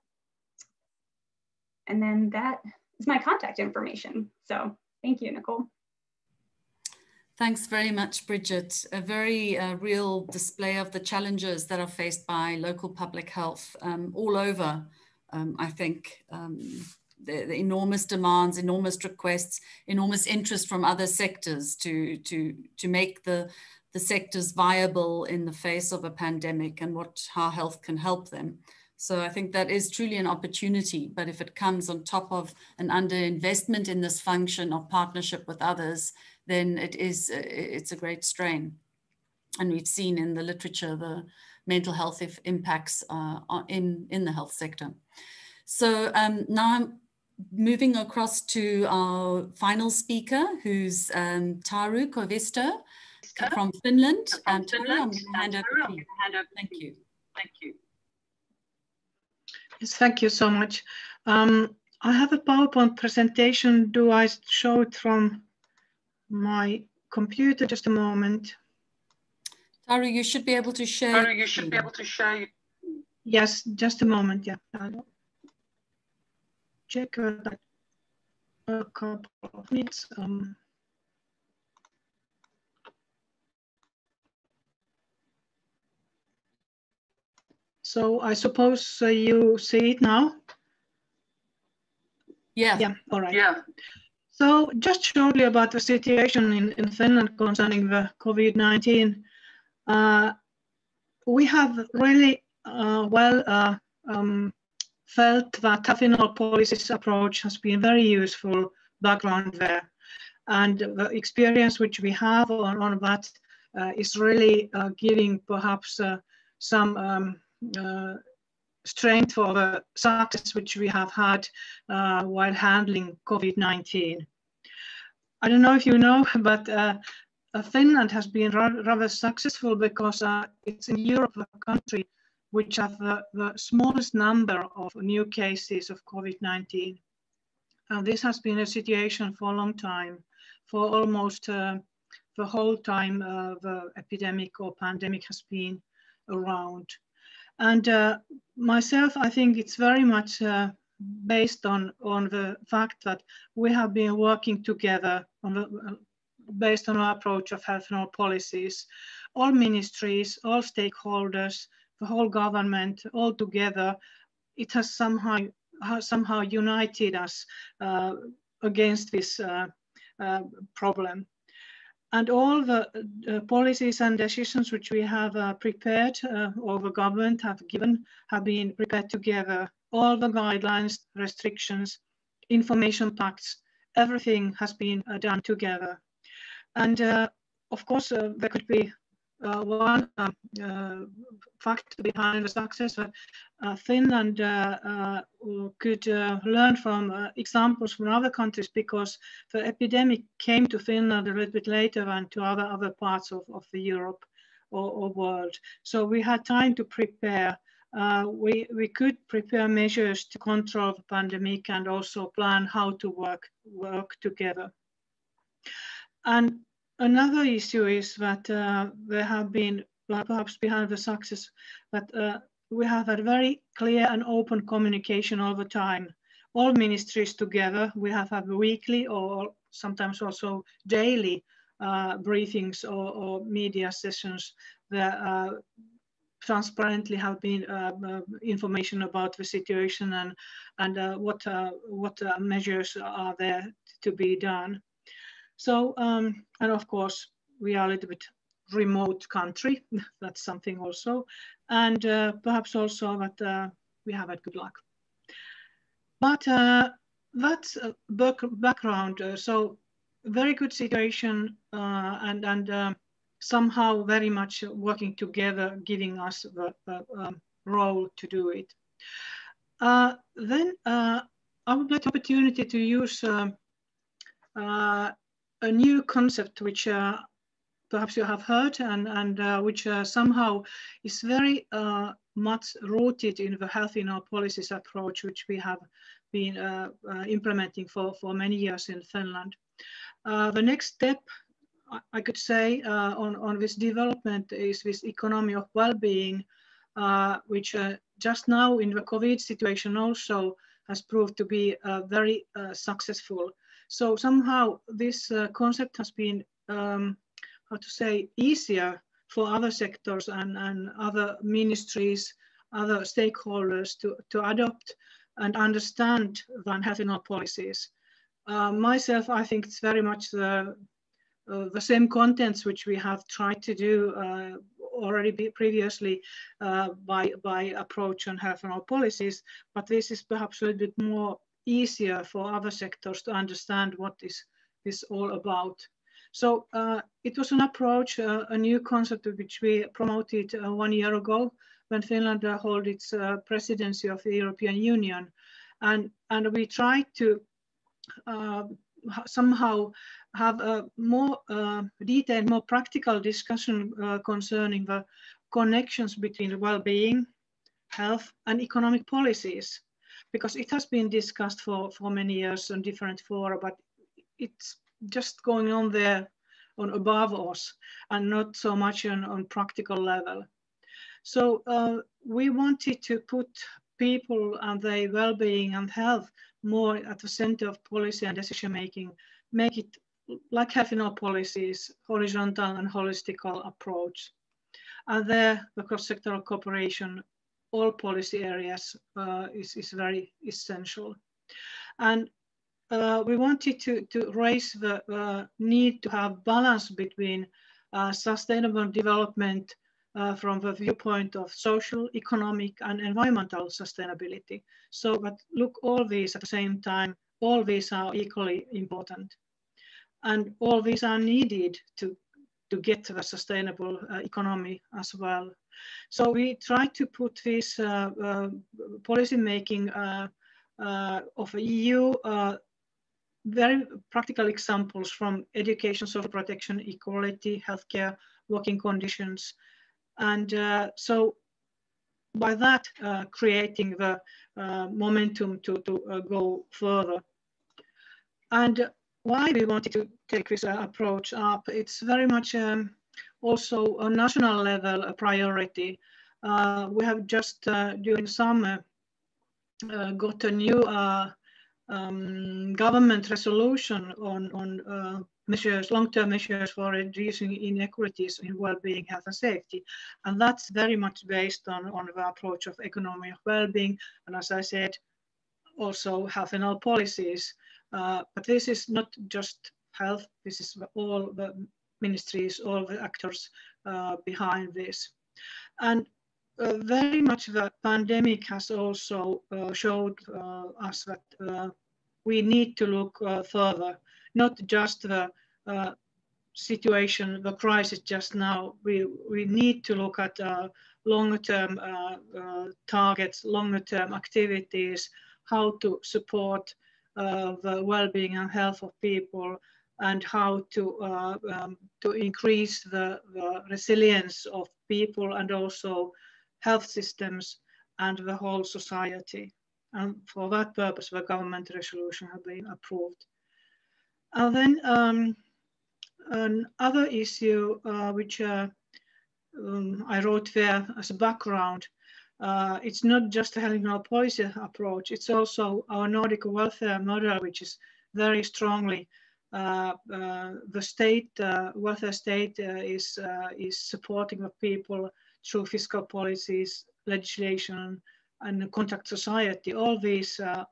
And then that is my contact information. So thank you, Nicole.
Thanks very much, Bridget. A very real display of the challenges that are faced by local public health all over, I think. The enormous demands, enormous requests, enormous interest from other sectors to make the sectors viable in the face of a pandemic and how health can help them. So I think that is truly an opportunity, but if it comes on top of an underinvestment in this function of partnership with others, then it's a great strain. And we've seen in the literature the mental health impacts in the health sector. So now I'm moving across to our final speaker, who's Taru Koivisto from Finland. Taru, I'm going to hand over to you. Thank you.
Thank you. Yes, thank you so much. I have a PowerPoint presentation. Do I show it from my computer? Just a moment.
Taru, you should be able to share.
Taru, you should be able to share. Yes, just a moment. Yeah. I'll check that a couple of minutes. So I suppose you see it now?
Yeah.
Yeah, all right. Yeah. So just shortly about the situation in Finland concerning the COVID-19. We have really felt that health in all policies approach has been very useful background there. And the experience which we have on that is really giving perhaps some strength for the success which we have had while handling COVID-19. I don't know if you know, but Finland has been rather successful because it's in Europe a country which have the smallest number of new cases of COVID-19. This has been a situation for a long time, for almost the whole time the epidemic or pandemic has been around. And myself, I think it's very much based on the fact that we have been working together based on our approach of health and health policies. All ministries, all stakeholders, the whole government, all together, it has somehow united us against this problem. And all the policies and decisions which we have prepared or the government have been prepared together. All the guidelines, restrictions, information packs, everything has been done together. And of course, there could be one fact behind the success that Finland could learn from examples from other countries, because the epidemic came to Finland a little bit later than to other parts of the Europe or world. So we had time to prepare. We could prepare measures to control the pandemic and also plan how to work together. And another issue is that there have been, perhaps behind the success, that we have had very clear and open communication all the time. All ministries together, we have had weekly or sometimes also daily briefings or media sessions that transparently have been information about the situation and what measures are there to be done. So, and of course, we are a little bit remote country, that's something also, and perhaps also that we have had good luck. But that's background, so very good situation and somehow very much working together, giving us the role to do it. Then I would like the opportunity to use a new concept which perhaps you have heard and which somehow is very much rooted in the health in our policies approach, which we have been implementing for many years in Finland. The next step, I could say, on this development is this economy of well-being, which just now in the COVID situation also has proved to be very successful. So somehow this concept has been, how to say, easier for other sectors and other ministries, other stakeholders to adopt and understand than health in our policies. Myself, I think it's very much the same contents which we have tried to do already previously by approach on health and our policies, but this is perhaps a little bit more easier for other sectors to understand what is this all about. So it was an approach, a new concept which we promoted 1 year ago when Finland held its presidency of the European Union. And we tried to somehow have a more detailed, more practical discussion concerning the connections between well-being, health and economic policies. Because it has been discussed for many years on different fora, but it's just going on there on above us and not so much on practical level. So we wanted to put people and their well-being and health more at the center of policy and decision making, make it like health in all policies, horizontal and holistical approach. And there, the cross-sectoral cooperation, all policy areas is very essential. And we wanted to raise the need to have balance between sustainable development from the viewpoint of social, economic and environmental sustainability. So, but look, all these at the same time, all these are equally important. And all these are needed to get to the sustainable economy as well. So we try to put this policy making of the EU very practical examples from education, social protection, equality, healthcare, working conditions. And so by that, creating the momentum to go further. And why we wanted to take this approach up. It's very much also a national level a priority. We have just during summer got a new government resolution on measures, long-term measures for reducing inequalities in well-being, health and safety. And that's very much based on the approach of economy of well-being. And as I said, also health and all policies. But this is not just health, this is all the ministries, all the actors behind this. And very much the pandemic has also showed us that we need to look further, not just the situation, the crisis just now. We need to look at longer-term targets, longer-term activities, how to support the well-being and health of people, and how to increase the resilience of people and also health systems and the whole society. And for that purpose, the government resolution has been approved. And then another issue which I wrote there as a background, it's not just a health policy approach, it's also our Nordic welfare model, which is very strongly the state, welfare state is supporting the people through fiscal policies, legislation, and contract society. All these are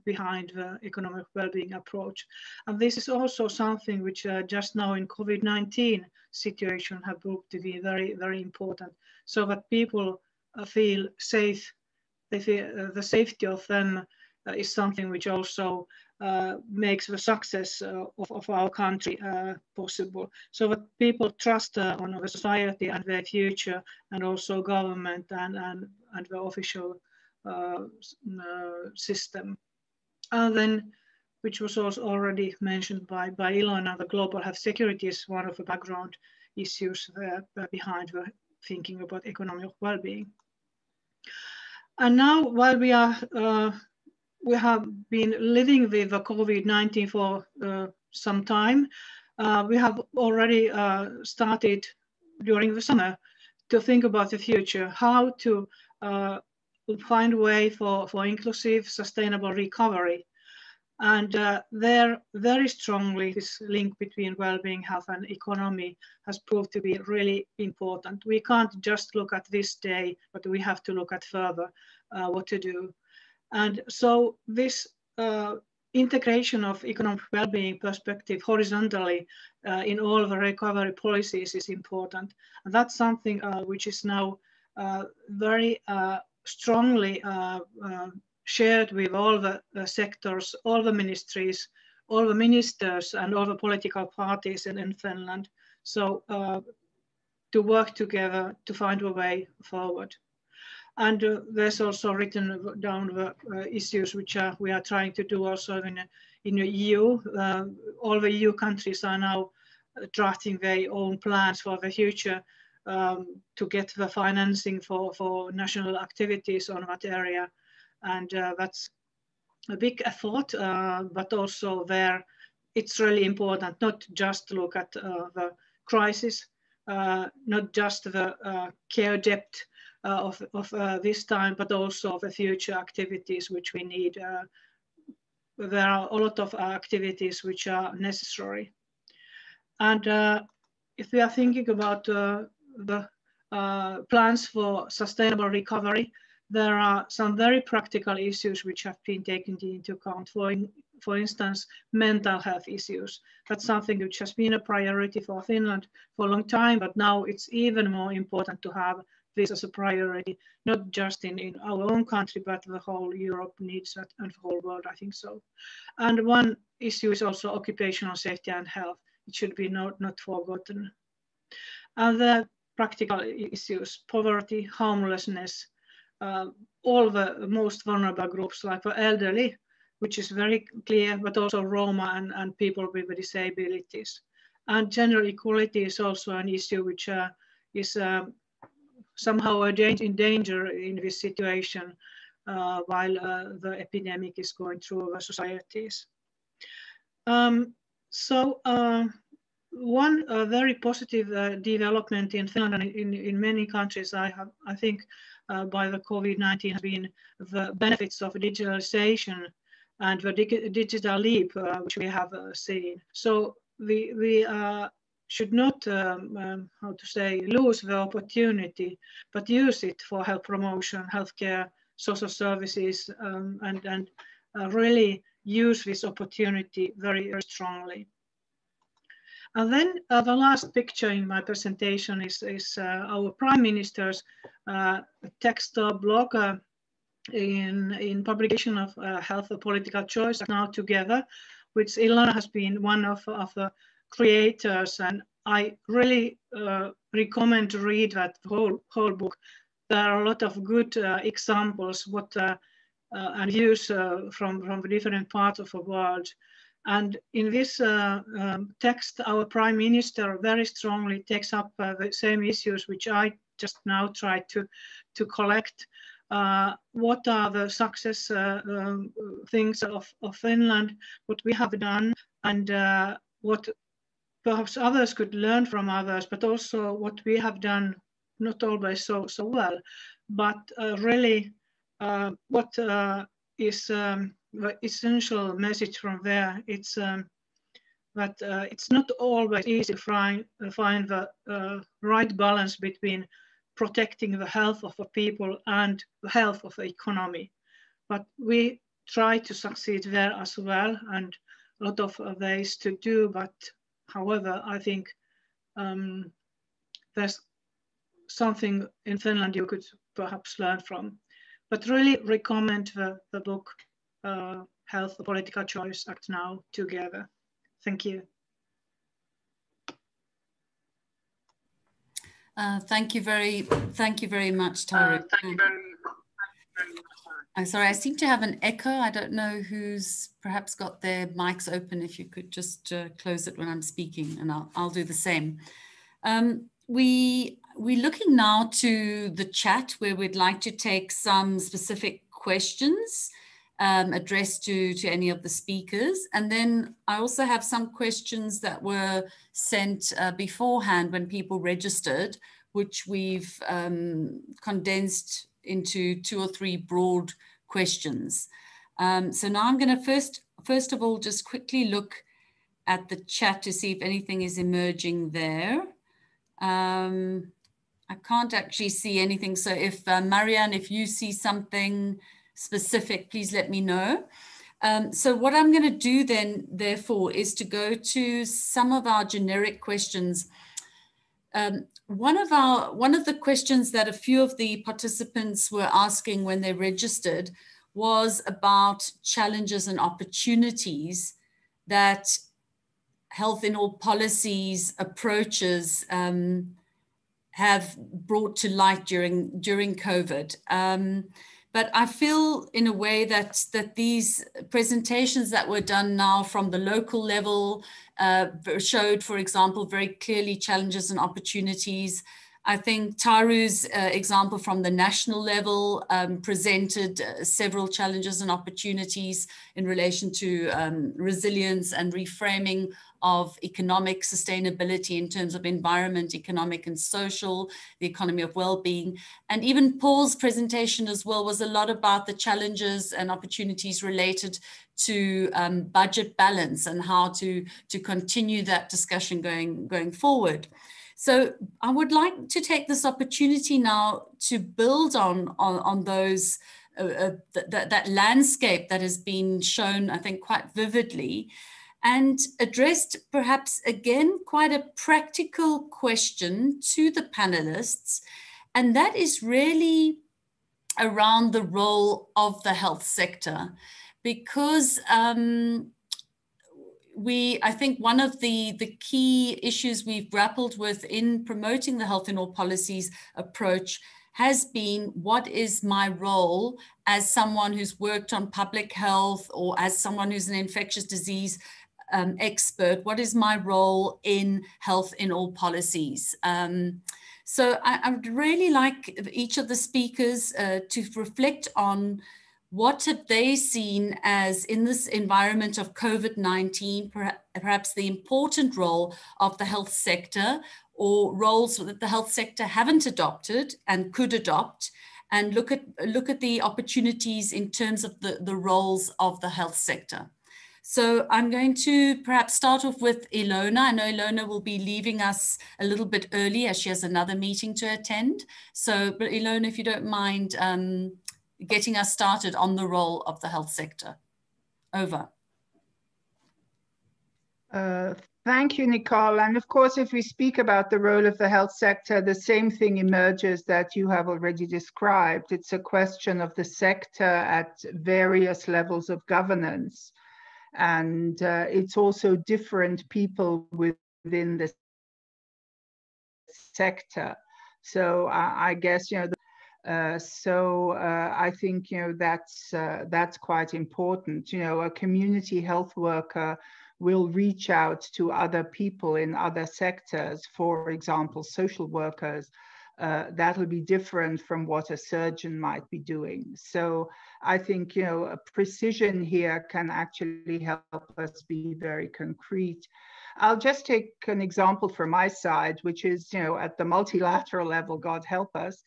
behind the economic well-being approach. And this is also something which just now in COVID-19 situation have proved to be very, very important, so that people feel safe. They feel the safety of them is something which also makes the success of our country possible, so that people trust on the society and their future, and also government and the official system. And then, which was also already mentioned by Ilona, the global health security is one of the background issues behind the thinking about economic well-being. And now, while we have been living with the COVID-19 for some time, we have already started during the summer to think about the future, how to find a way for inclusive, sustainable recovery. And there, very strongly, this link between well-being, health and economy has proved to be really important. We can't just look at this day, but we have to look at further what to do. And so this integration of economic well-being perspective horizontally in all the recovery policies is important. And that's something which is now very strongly shared with all the sectors, all the ministries, all the ministers, and all the political parties in Finland. So to work together to find a way forward. And there's also written down the issues which we are trying to do also in the EU. All the EU countries are now drafting their own plans for the future to get the financing for national activities on that area. And that's a big effort, but also there it's really important not just to look at the crisis, not just the care depth of this time, but also the future activities which we need. There are a lot of activities which are necessary. And if we are thinking about the plans for sustainable recovery, there are some very practical issues which have been taken into account. For instance, mental health issues. That's something which has been a priority for Finland for a long time, but now it's even more important to have this as a priority, not just in our own country, but the whole Europe needs that, and the whole world, I think so. And one issue is also occupational safety and health. It should be not forgotten. And the practical issues, poverty, homelessness, all the most vulnerable groups like the elderly, which is very clear, but also Roma and people with disabilities. And gender equality is also an issue which is somehow in danger in this situation while the epidemic is going through the societies. One very positive development in Finland and in many countries, I think, by the COVID-19 has been the benefits of digitalization and the digital leap which we have seen. So we should not, how to say, lose the opportunity, but use it for health promotion, healthcare, social services, and really use this opportunity very, very strongly. And then the last picture in my presentation is our Prime Minister's text blog in publication of Health a Political Choice Now Together, which Ilona has been one of the creators, and I really recommend to read that whole book. There are a lot of good examples and views from the different parts of the world. And in this text, our Prime Minister very strongly takes up the same issues which I just now tried to collect. What are the success things of Finland, what we have done, and what perhaps others could learn from others, but also what we have done not always so well, but really what is the essential message from there. It's that it's not always easy to find the right balance between protecting the health of the people and the health of the economy. But we try to succeed there as well, and a lot of ways to do. But however, I think there's something in Finland you could perhaps learn from. But really recommend the book Health, a Political Choice, Act Now Together. Thank you.
Thank you very much, Taru. I'm sorry, I seem to have an echo. I don't know who's perhaps got their mics open. If you could just close it when I'm speaking, and I'll do the same. We're looking now to the chat, where we'd like to take some specific questions addressed to any of the speakers. And then I also have some questions that were sent beforehand when people registered, which we've condensed into 2 or 3 broad questions. So now I'm going to first of all just quickly look at the chat to see if anything is emerging there. I can't actually see anything. So if Marianne, if you see something specific, please let me know. So what I'm going to do then, therefore, is to go to some of our generic questions. One of the questions that a few of the participants were asking when they registered was about challenges and opportunities that health in all policies approaches have brought to light during COVID. But I feel in a way that these presentations that were done now from the local level showed, for example, very clearly challenges and opportunities. I think Taru's example from the national level presented several challenges and opportunities in relation to resilience and reframing of economic sustainability in terms of environment, economic and social, the economy of well-being. And even Paul's presentation as well was a lot about the challenges and opportunities related to budget balance and how to continue that discussion going forward. So I would like to take this opportunity now to build on those, that landscape that has been shown, I think, quite vividly, and addressed perhaps again quite a practical question to the panelists. And that is really around the role of the health sector, because I think one of the key issues we've grappled with in promoting the health in all policies approach has been, what is my role as someone who's worked on public health or as someone who's an infectious disease expert? What is my role in health in all policies? So I would really like each of the speakers to reflect on what have they seen as, in this environment of COVID-19, perhaps the important role of the health sector, or roles that the health sector haven't adopted and could adopt, and look at the opportunities in terms of the roles of the health sector. So I'm going to perhaps start off with Ilona. I know Ilona will be leaving us a little bit early as she has another meeting to attend. So, but Ilona, if you don't mind getting us started on the role of the health sector. Over.
Thank you, Nicole. And of course, if we speak about the role of the health sector, the same thing emerges that you have already described. It's a question of the sector at various levels of governance. And it's also different people within the sector. So I guess, you know, I think, you know, that's quite important. You know, a community health worker will reach out to other people in other sectors, for example, social workers. That'll be different from what a surgeon might be doing. So I think, you know, a precision here can actually help us be very concrete. I'll just take an example from my side, which is, you know, at the multilateral level, God help us.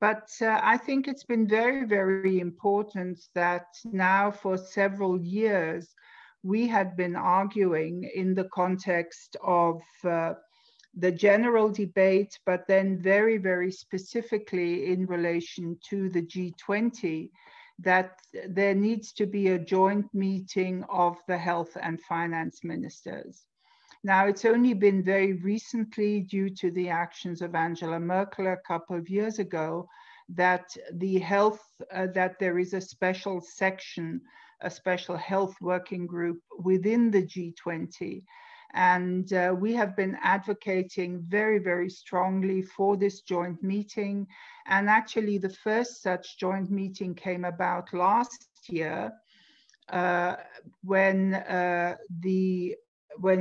But I think it's been very, very important that now for several years, we had been arguing in the context of the general debate, but then very, very specifically in relation to the G20, that there needs to be a joint meeting of the health and finance ministers. Now, it's only been very recently, due to the actions of Angela Merkel a couple of years ago, that the health, that there is a special section, a special health working group within the G20. And we have been advocating very, very strongly for this joint meeting. And actually, the first such joint meeting came about last year when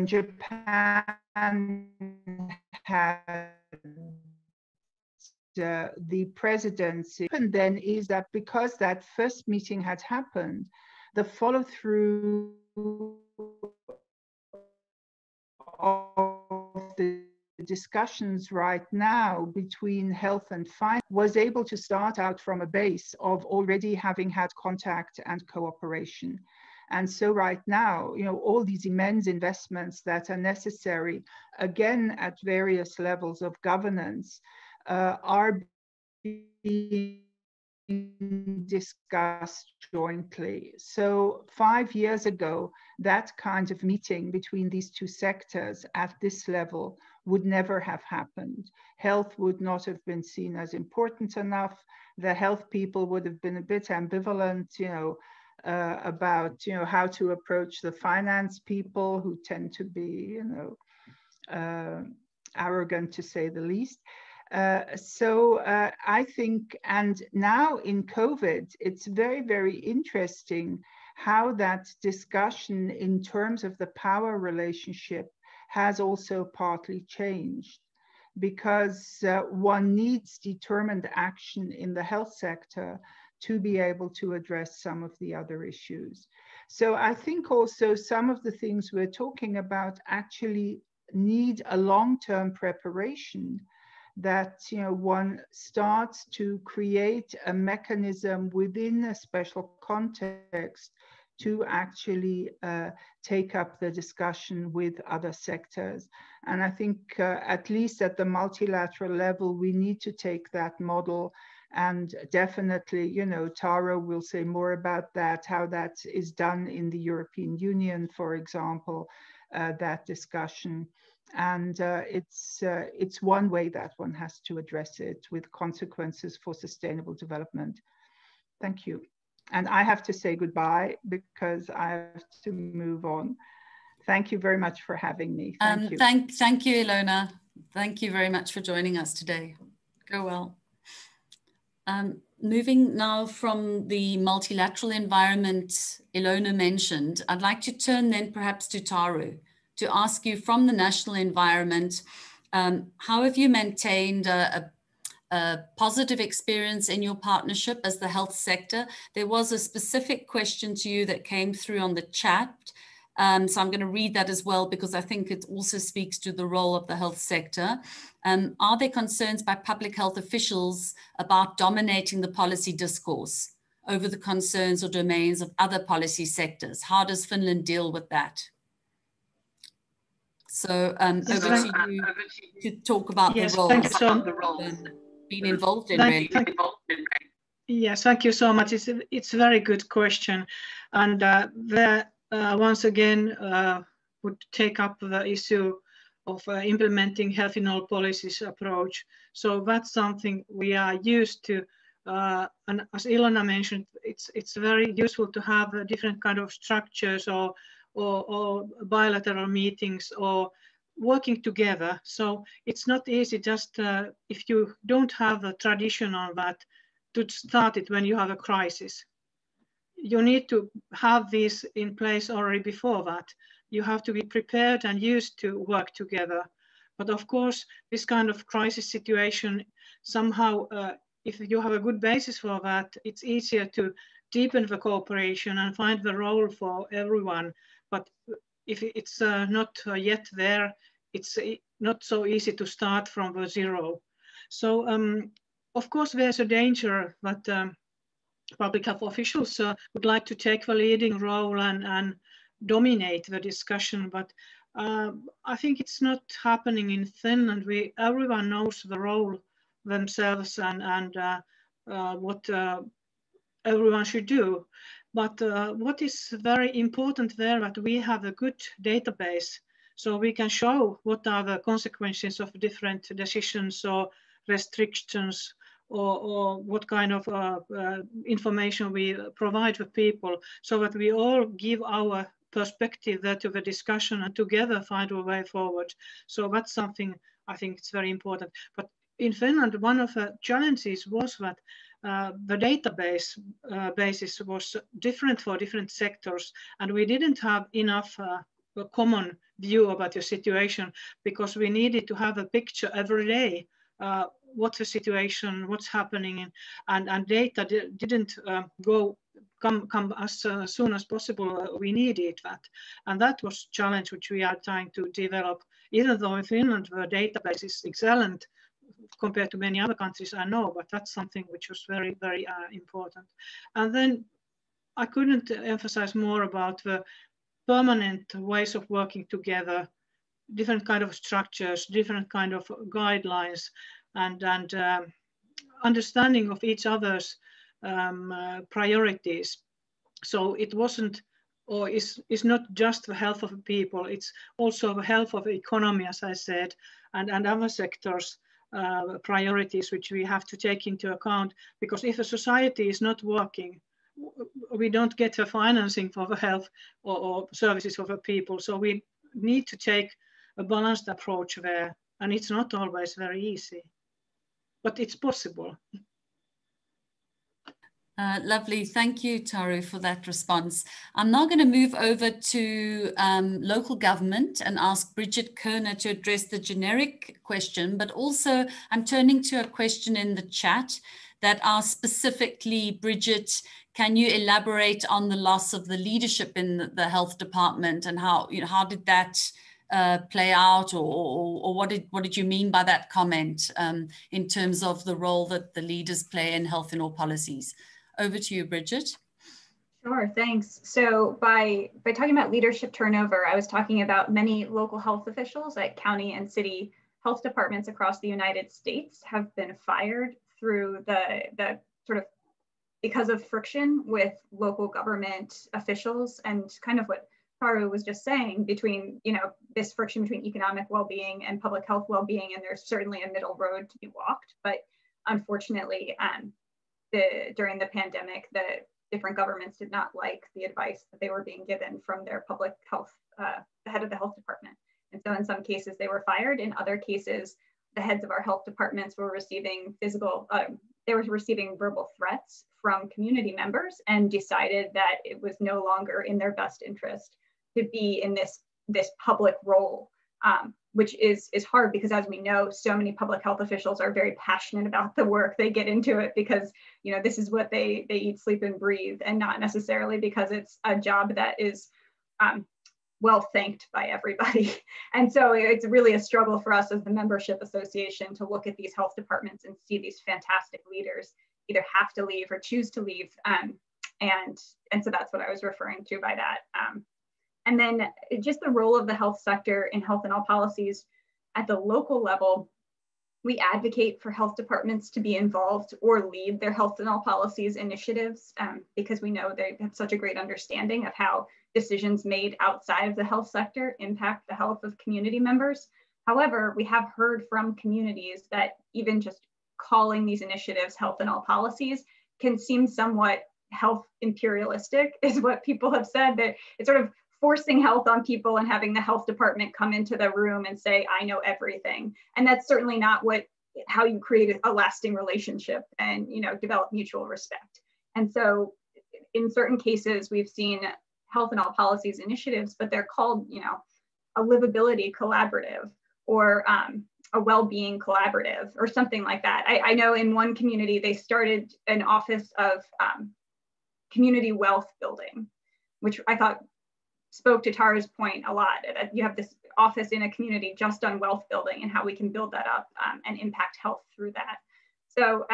Japan had the presidency. And then is that because that first meeting had happened, the follow-through of the discussions right now between health and finance was able to start out from a base of already having had contact and cooperation. And so right now, you know, all these immense investments that are necessary, again, at various levels of governance, are being discussed jointly. So 5 years ago, that kind of meeting between these two sectors at this level would never have happened. Health would not have been seen as important enough. The health people would have been a bit ambivalent, you know, about, you know, how to approach the finance people, who tend to be, you know, arrogant to say the least. I think, and now in COVID, it's very, very interesting how that discussion in terms of the power relationship has also partly changed, because one needs determined action in the health sector to be able to address some of the other issues. So I think also some of the things we're talking about actually need a long-term preparation, that, you know, one starts to create a mechanism within a special context to actually take up the discussion with other sectors. And I think at least at the multilateral level, we need to take that model. And definitely, you know, Tara will say more about that, how that is done in the European Union, for example, that discussion. And it's one way that one has to address it, with consequences for sustainable development. Thank you. And I have to say goodbye because I have to move on. Thank you very much for having me. Thank you.
Thank you, Ilona. Thank you very much for joining us today. Go well. Moving now from the multilateral environment Ilona mentioned, I'd like to turn then perhaps to Taru, to ask you from the national environment, how have you maintained a a positive experience in your partnership as the health sector. There was a specific question to you that came through on the chat. So I'm going to read that as well, because I think it also speaks to the role of the health sector. Are there concerns by public health officials about dominating the policy discourse over the concerns or domains of other policy sectors? How does Finland deal with that? So over to you to talk about the role being involved in, really.
Yes, thank you so much. It's a very good question. And once again, would take up the issue of implementing health in all policies approach. So that's something we are used to. And as Ilona mentioned, it's very useful to have different kind of structures or bilateral meetings or working together. So it's not easy just if you don't have a tradition on that to start it when you have a crisis. You need to have this in place already before that. You have to be prepared and used to work together. But of course, this kind of crisis situation, somehow, if you have a good basis for that, it's easier to deepen the cooperation and find the role for everyone. But if it's not yet there, it's not so easy to start from the zero. So, of course, there's a danger that public health officials would like to take the leading role and dominate the discussion, but I think it's not happening in Finland. Everyone knows the role themselves and what everyone should do. But what is very important there that we have a good database, so we can show what are the consequences of different decisions or restrictions, or what kind of information we provide for people, so that we all give our perspective there to the discussion and together find a way forward. So that's something I think it's very important. But in Finland, one of the challenges was that the database basis was different for different sectors, and we didn't have enough a common view about the situation, because we needed to have a picture every day, what's the situation, what's happening, and data didn't come as soon as possible. We needed that, and that was a challenge which we are trying to develop. Even though in Finland the database is excellent compared to many other countries, I know, but that's something which was very, very important. And then I couldn't emphasize more about the permanent ways of working together, different kind of structures, different kind of guidelines, and understanding of each other's priorities. So it wasn't, or is not just the health of people, it's also the health of the economy, as I said, and other sectors' priorities, which we have to take into account. Because if a society is not working, we don't get the financing for the health or services for the people. So we need to take a balanced approach there, and it's not always very easy, but it's possible.
Lovely. Thank you, Taru, for that response. I'm now going to move over to local government and ask Bridget Kerner to address the generic question, but also I'm turning to a question in the chat that asks specifically, Bridget, can you elaborate on the loss of the leadership in the health department, and how did that play out, or what did you mean by that comment in terms of the role that the leaders play in health in all policies? Over to you, Bridget.
Sure, thanks. So by talking about leadership turnover, I was talking about many local health officials at county and city health departments across the United States have been fired through the sort of because of friction with local government officials, and kind of what Taru was just saying, between this friction between economic well-being and public health well-being, and there's certainly a middle road to be walked. But unfortunately, during the pandemic, the different governments did not like the advice that they were being given from their public health, the head of the health department. And so in some cases they were fired. In other cases, the heads of our health departments were receiving receiving verbal threats from community members, and decided that it was no longer in their best interest to be in this public role which is hard because, as we know, so many public health officials are very passionate about the work. They get into it because, you know, this is what they eat, sleep, and breathe, and not necessarily because it's a job that is well thanked by everybody. And so it's really a struggle for us as the membership association to look at these health departments and see these fantastic leaders either have to leave or choose to leave. And so that's what I was referring to by that. And then just the role of the health sector in health and all policies at the local level. We advocate for health departments to be involved or lead their health and all policies initiatives because we know they have such a great understanding of how decisions made outside of the health sector impact the health of community members. However, we have heard from communities that even just calling these initiatives health and all policies can seem somewhat health imperialistic, is what people have said, that it's sort of forcing health on people and having the health department come into the room and say, I know everything. And that's certainly not how you create a lasting relationship and, you know, develop mutual respect. And so in certain cases, we've seen health and all policies initiatives, but they're called, you know, a livability collaborative or a well-being collaborative or something like that. I know in one community, they started an office of community wealth building, which I thought spoke to Tara's point a lot. You have this office in a community just on wealth building and how we can build that up and impact health through that. So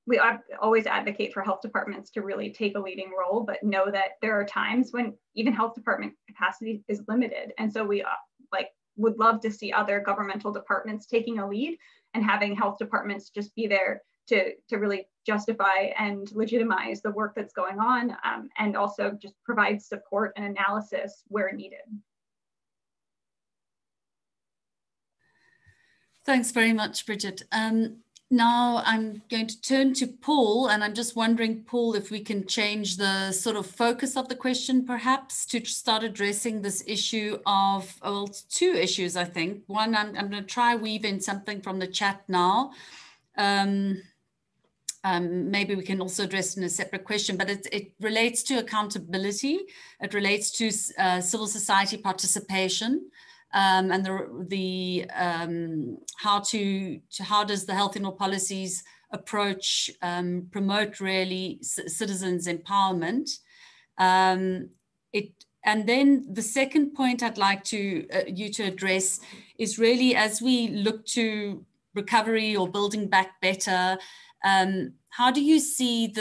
we always advocate for health departments to really take a leading role, but know that there are times when even health department capacity is limited. And so we would love to see other governmental departments taking a lead and having health departments just be there to really justify and legitimize the work that's going on, and also just provide support and analysis where needed.
Thanks very much, Bridget. Now I'm going to turn to Paul, and I'm just wondering, Paul, if we can change the sort of focus of the question, perhaps, to start addressing this issue of, well, two issues, I think. One, I'm going to try weave in something from the chat now. Maybe we can also address it in a separate question, but it relates to accountability. It relates to civil society participation, and how does the health and all policies approach promote really citizens' empowerment. And then the second point I'd like you to address is really, as we look to recovery or building back better, how do you see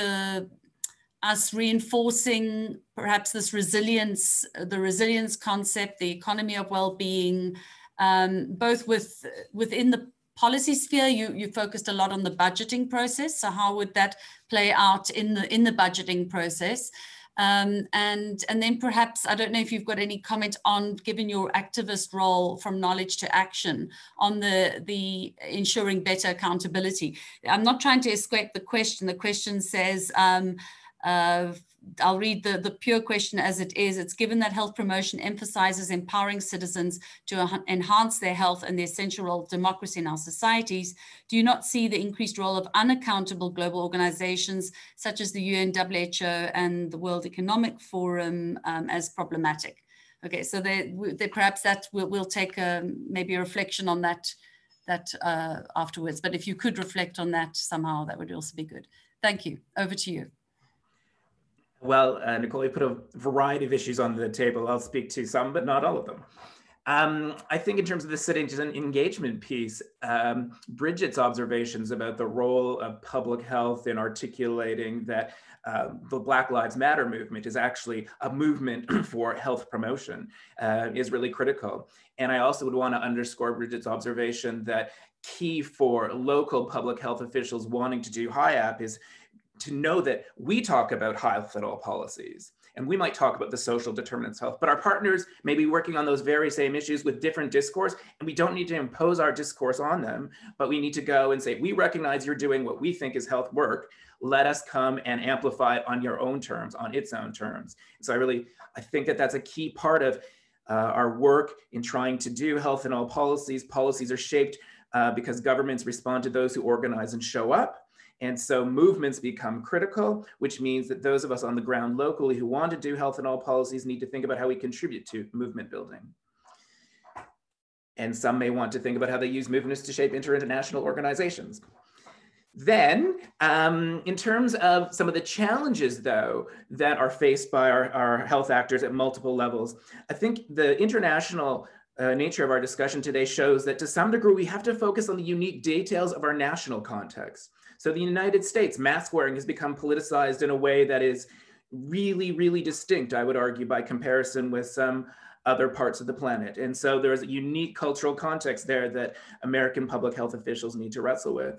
us reinforcing perhaps this resilience, the resilience concept, the economy of well-being, both within the policy sphere? You focused a lot on the budgeting process. So how would that play out in the budgeting process? And then perhaps, I don't know if you've got any comment on, given your activist role from knowledge to action, on the ensuring better accountability. I'm not trying to escape the question. The question says, I'll read the pure question as it is. It's given that health promotion emphasizes empowering citizens to enhance their health and the essential role of democracy in our societies, do you not see the increased role of unaccountable global organizations such as the UN, WHO, and the World Economic Forum as problematic? Okay, so perhaps that we'll take maybe a reflection on that afterwards. But if you could reflect on that somehow, that would also be good. Thank you. Over to you.
Well, Nicole, you put a variety of issues on the table. I'll speak to some, but not all of them. I think in terms of the citizen engagement piece, Bridget's observations about the role of public health in articulating that the Black Lives Matter movement is actually a movement for health promotion is really critical. And I also would want to underscore Bridget's observation that key for local public health officials wanting to do GNHiAP is to know that we talk about health at all policies, and we might talk about the social determinants of health, but our partners may be working on those very same issues with different discourse, and we don't need to impose our discourse on them, but we need to go and say, we recognize you're doing what we think is health work. Let us come and amplify it on your own terms, on its own terms. So I think that that's a key part of our work in trying to do health in all policies. Policies are shaped because governments respond to those who organize and show up. And so movements become critical, which means that those of us on the ground locally who want to do health in all policies need to think about how we contribute to movement building. And some may want to think about how they use movements to shape international organizations. Then, in terms of some of the challenges, though, that are faced by our health actors at multiple levels, I think the international nature of our discussion today shows that to some degree, we have to focus on the unique details of our national context. So the United States, mask wearing has become politicized in a way that is really, really distinct, I would argue, by comparison with some other parts of the planet. And so there's a unique cultural context there that American public health officials need to wrestle with.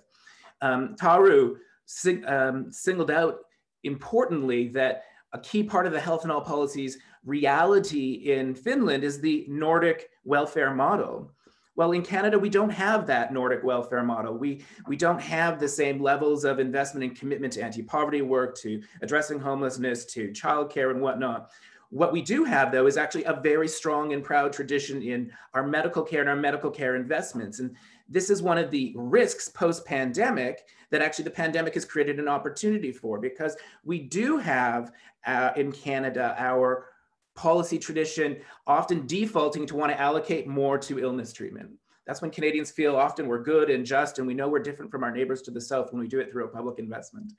Taru singled out importantly that a key part of the health and all policies reality in Finland is the Nordic welfare model. Well, in Canada, we don't have that Nordic welfare model. We don't have the same levels of investment and commitment to anti-poverty work, to addressing homelessness, to childcare and whatnot. What we do have, though, is actually a very strong and proud tradition in our medical care and our medical care investments. And this is one of the risks post-pandemic that actually the pandemic has created an opportunity for, because we do have in Canada our policy tradition often defaulting to want to allocate more to illness treatment. That's when Canadians feel often we're good and just, and we know we're different from our neighbors to the south when we do it through a public investment.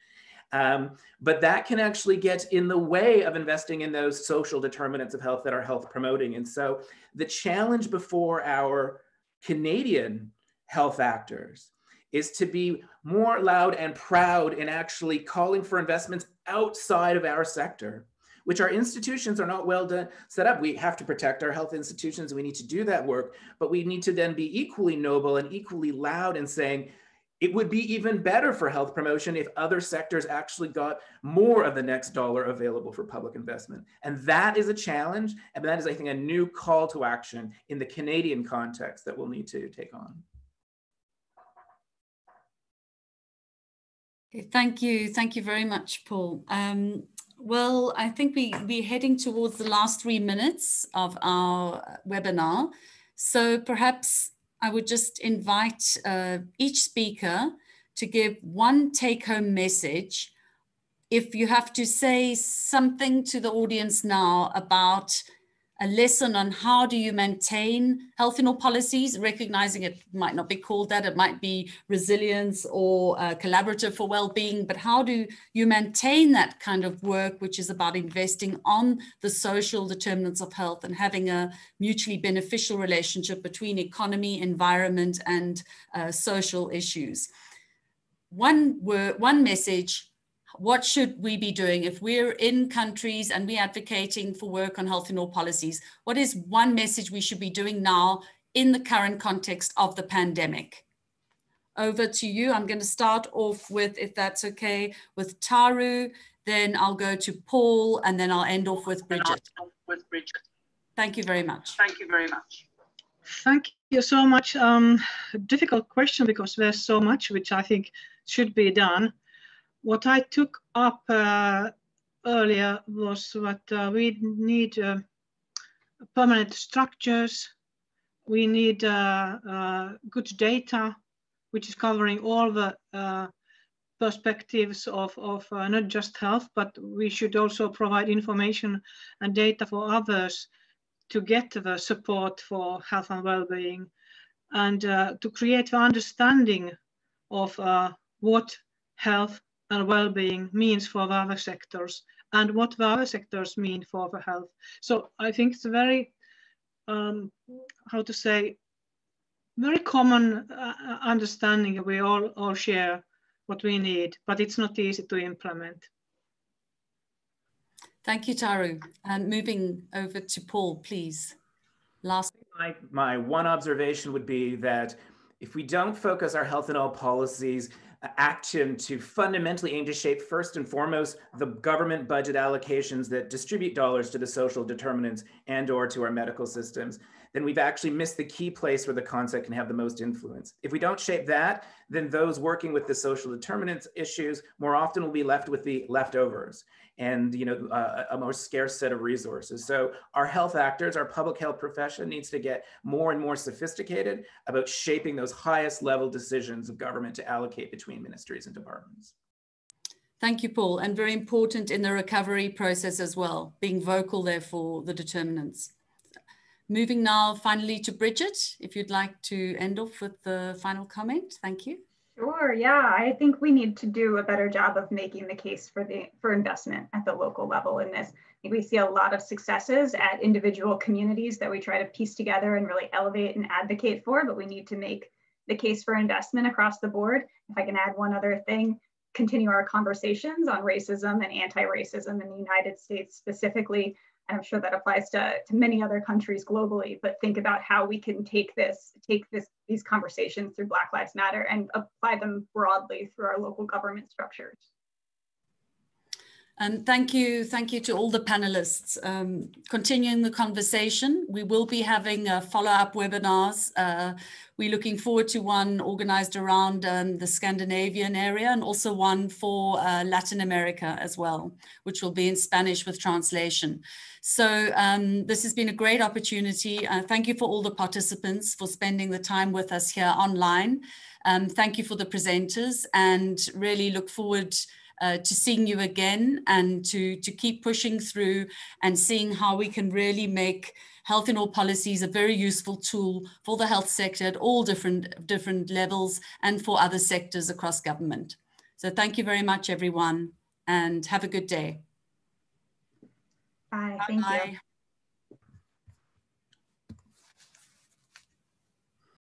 But that can actually get in the way of investing in those social determinants of health that are health promoting. And so the challenge before our Canadian health actors is to be more loud and proud in actually calling for investments outside of our sector, which our institutions are not well set up. We have to protect our health institutions. We need to do that work, but we need to then be equally noble and equally loud in saying, it would be even better for health promotion if other sectors actually got more of the next dollar available for public investment. And that is a challenge. And that is, I think, a new call to action in the Canadian context that we'll need to take on.
Okay, thank you. Thank you very much, Paul. Well, I think we're heading towards the last 3 minutes of our webinar. So perhaps I would just invite each speaker to give one take-home message. If you have to say something to the audience now about a lesson on how do you maintain health in all policies, recognizing it might not be called that, it might be resilience or collaborative for well-being, but how do you maintain that kind of work, which is about investing on the social determinants of health and having a mutually beneficial relationship between economy, environment, and social issues. One message. What should we be doing if we're in countries and we're advocating for work on health in all policies? What is one message we should be doing now in the current context of the pandemic? Over to you. I'm going to start off with, if that's okay, with Taru, then I'll go to Paul, and then I'll end off with Bridget. Thank you very much.
Thank you very much. Thank you so much. Difficult question because there's so much which I think should be done. What I took up earlier was that we need permanent structures. We need good data, which is covering all the perspectives of not just health, but we should also provide information and data for others to get the support for health and well-being, and to create the understanding of what health and well-being means for the other sectors and what the other sectors mean for the health. So I think it's a very, how to say, very common understanding. We all share what we need, but it's not easy to implement.
Thank you, Taru. And moving over to Paul, please. Last.
My one observation would be that if we don't focus our health and all policies action to fundamentally aim to shape first and foremost the government budget allocations that distribute dollars to the social determinants and or to our medical systems, then we've actually missed the key place where the concept can have the most influence. If we don't shape that, then those working with the social determinants issues more often will be left with the leftovers and a more scarce set of resources. So our health actors, our public health profession needs to get more and more sophisticated about shaping those highest level decisions of government to allocate between ministries and departments.
Thank you, Paul, and very important in the recovery process as well, being vocal there for the determinants. Moving now finally to Bridget, if you'd like to end off with the final comment. Thank you.
Sure, yeah, I think we need to do a better job of making the case for investment at the local level in this. I think we see a lot of successes at individual communities that we try to piece together and really elevate and advocate for, but we need to make the case for investment across the board. If I can add one other thing, continue our conversations on racism and anti-racism in the United States specifically. And I'm sure that applies to many other countries globally, but think about how we can take these conversations through Black Lives Matter and apply them broadly through our local government structures.
And thank you to all the panelists. Continuing the conversation, we will be having follow-up webinars. We're looking forward to one organized around the Scandinavian area and also one for Latin America as well, which will be in Spanish with translation. So this has been a great opportunity. Thank you for all the participants for spending the time with us here online. Thank you for the presenters, and really look forward to seeing you again and to keep pushing through and seeing how we can really make health in all policies a very useful tool for the health sector at all different levels and for other sectors across government. So thank you very much, everyone, and have a good day.
Bye. Thank you.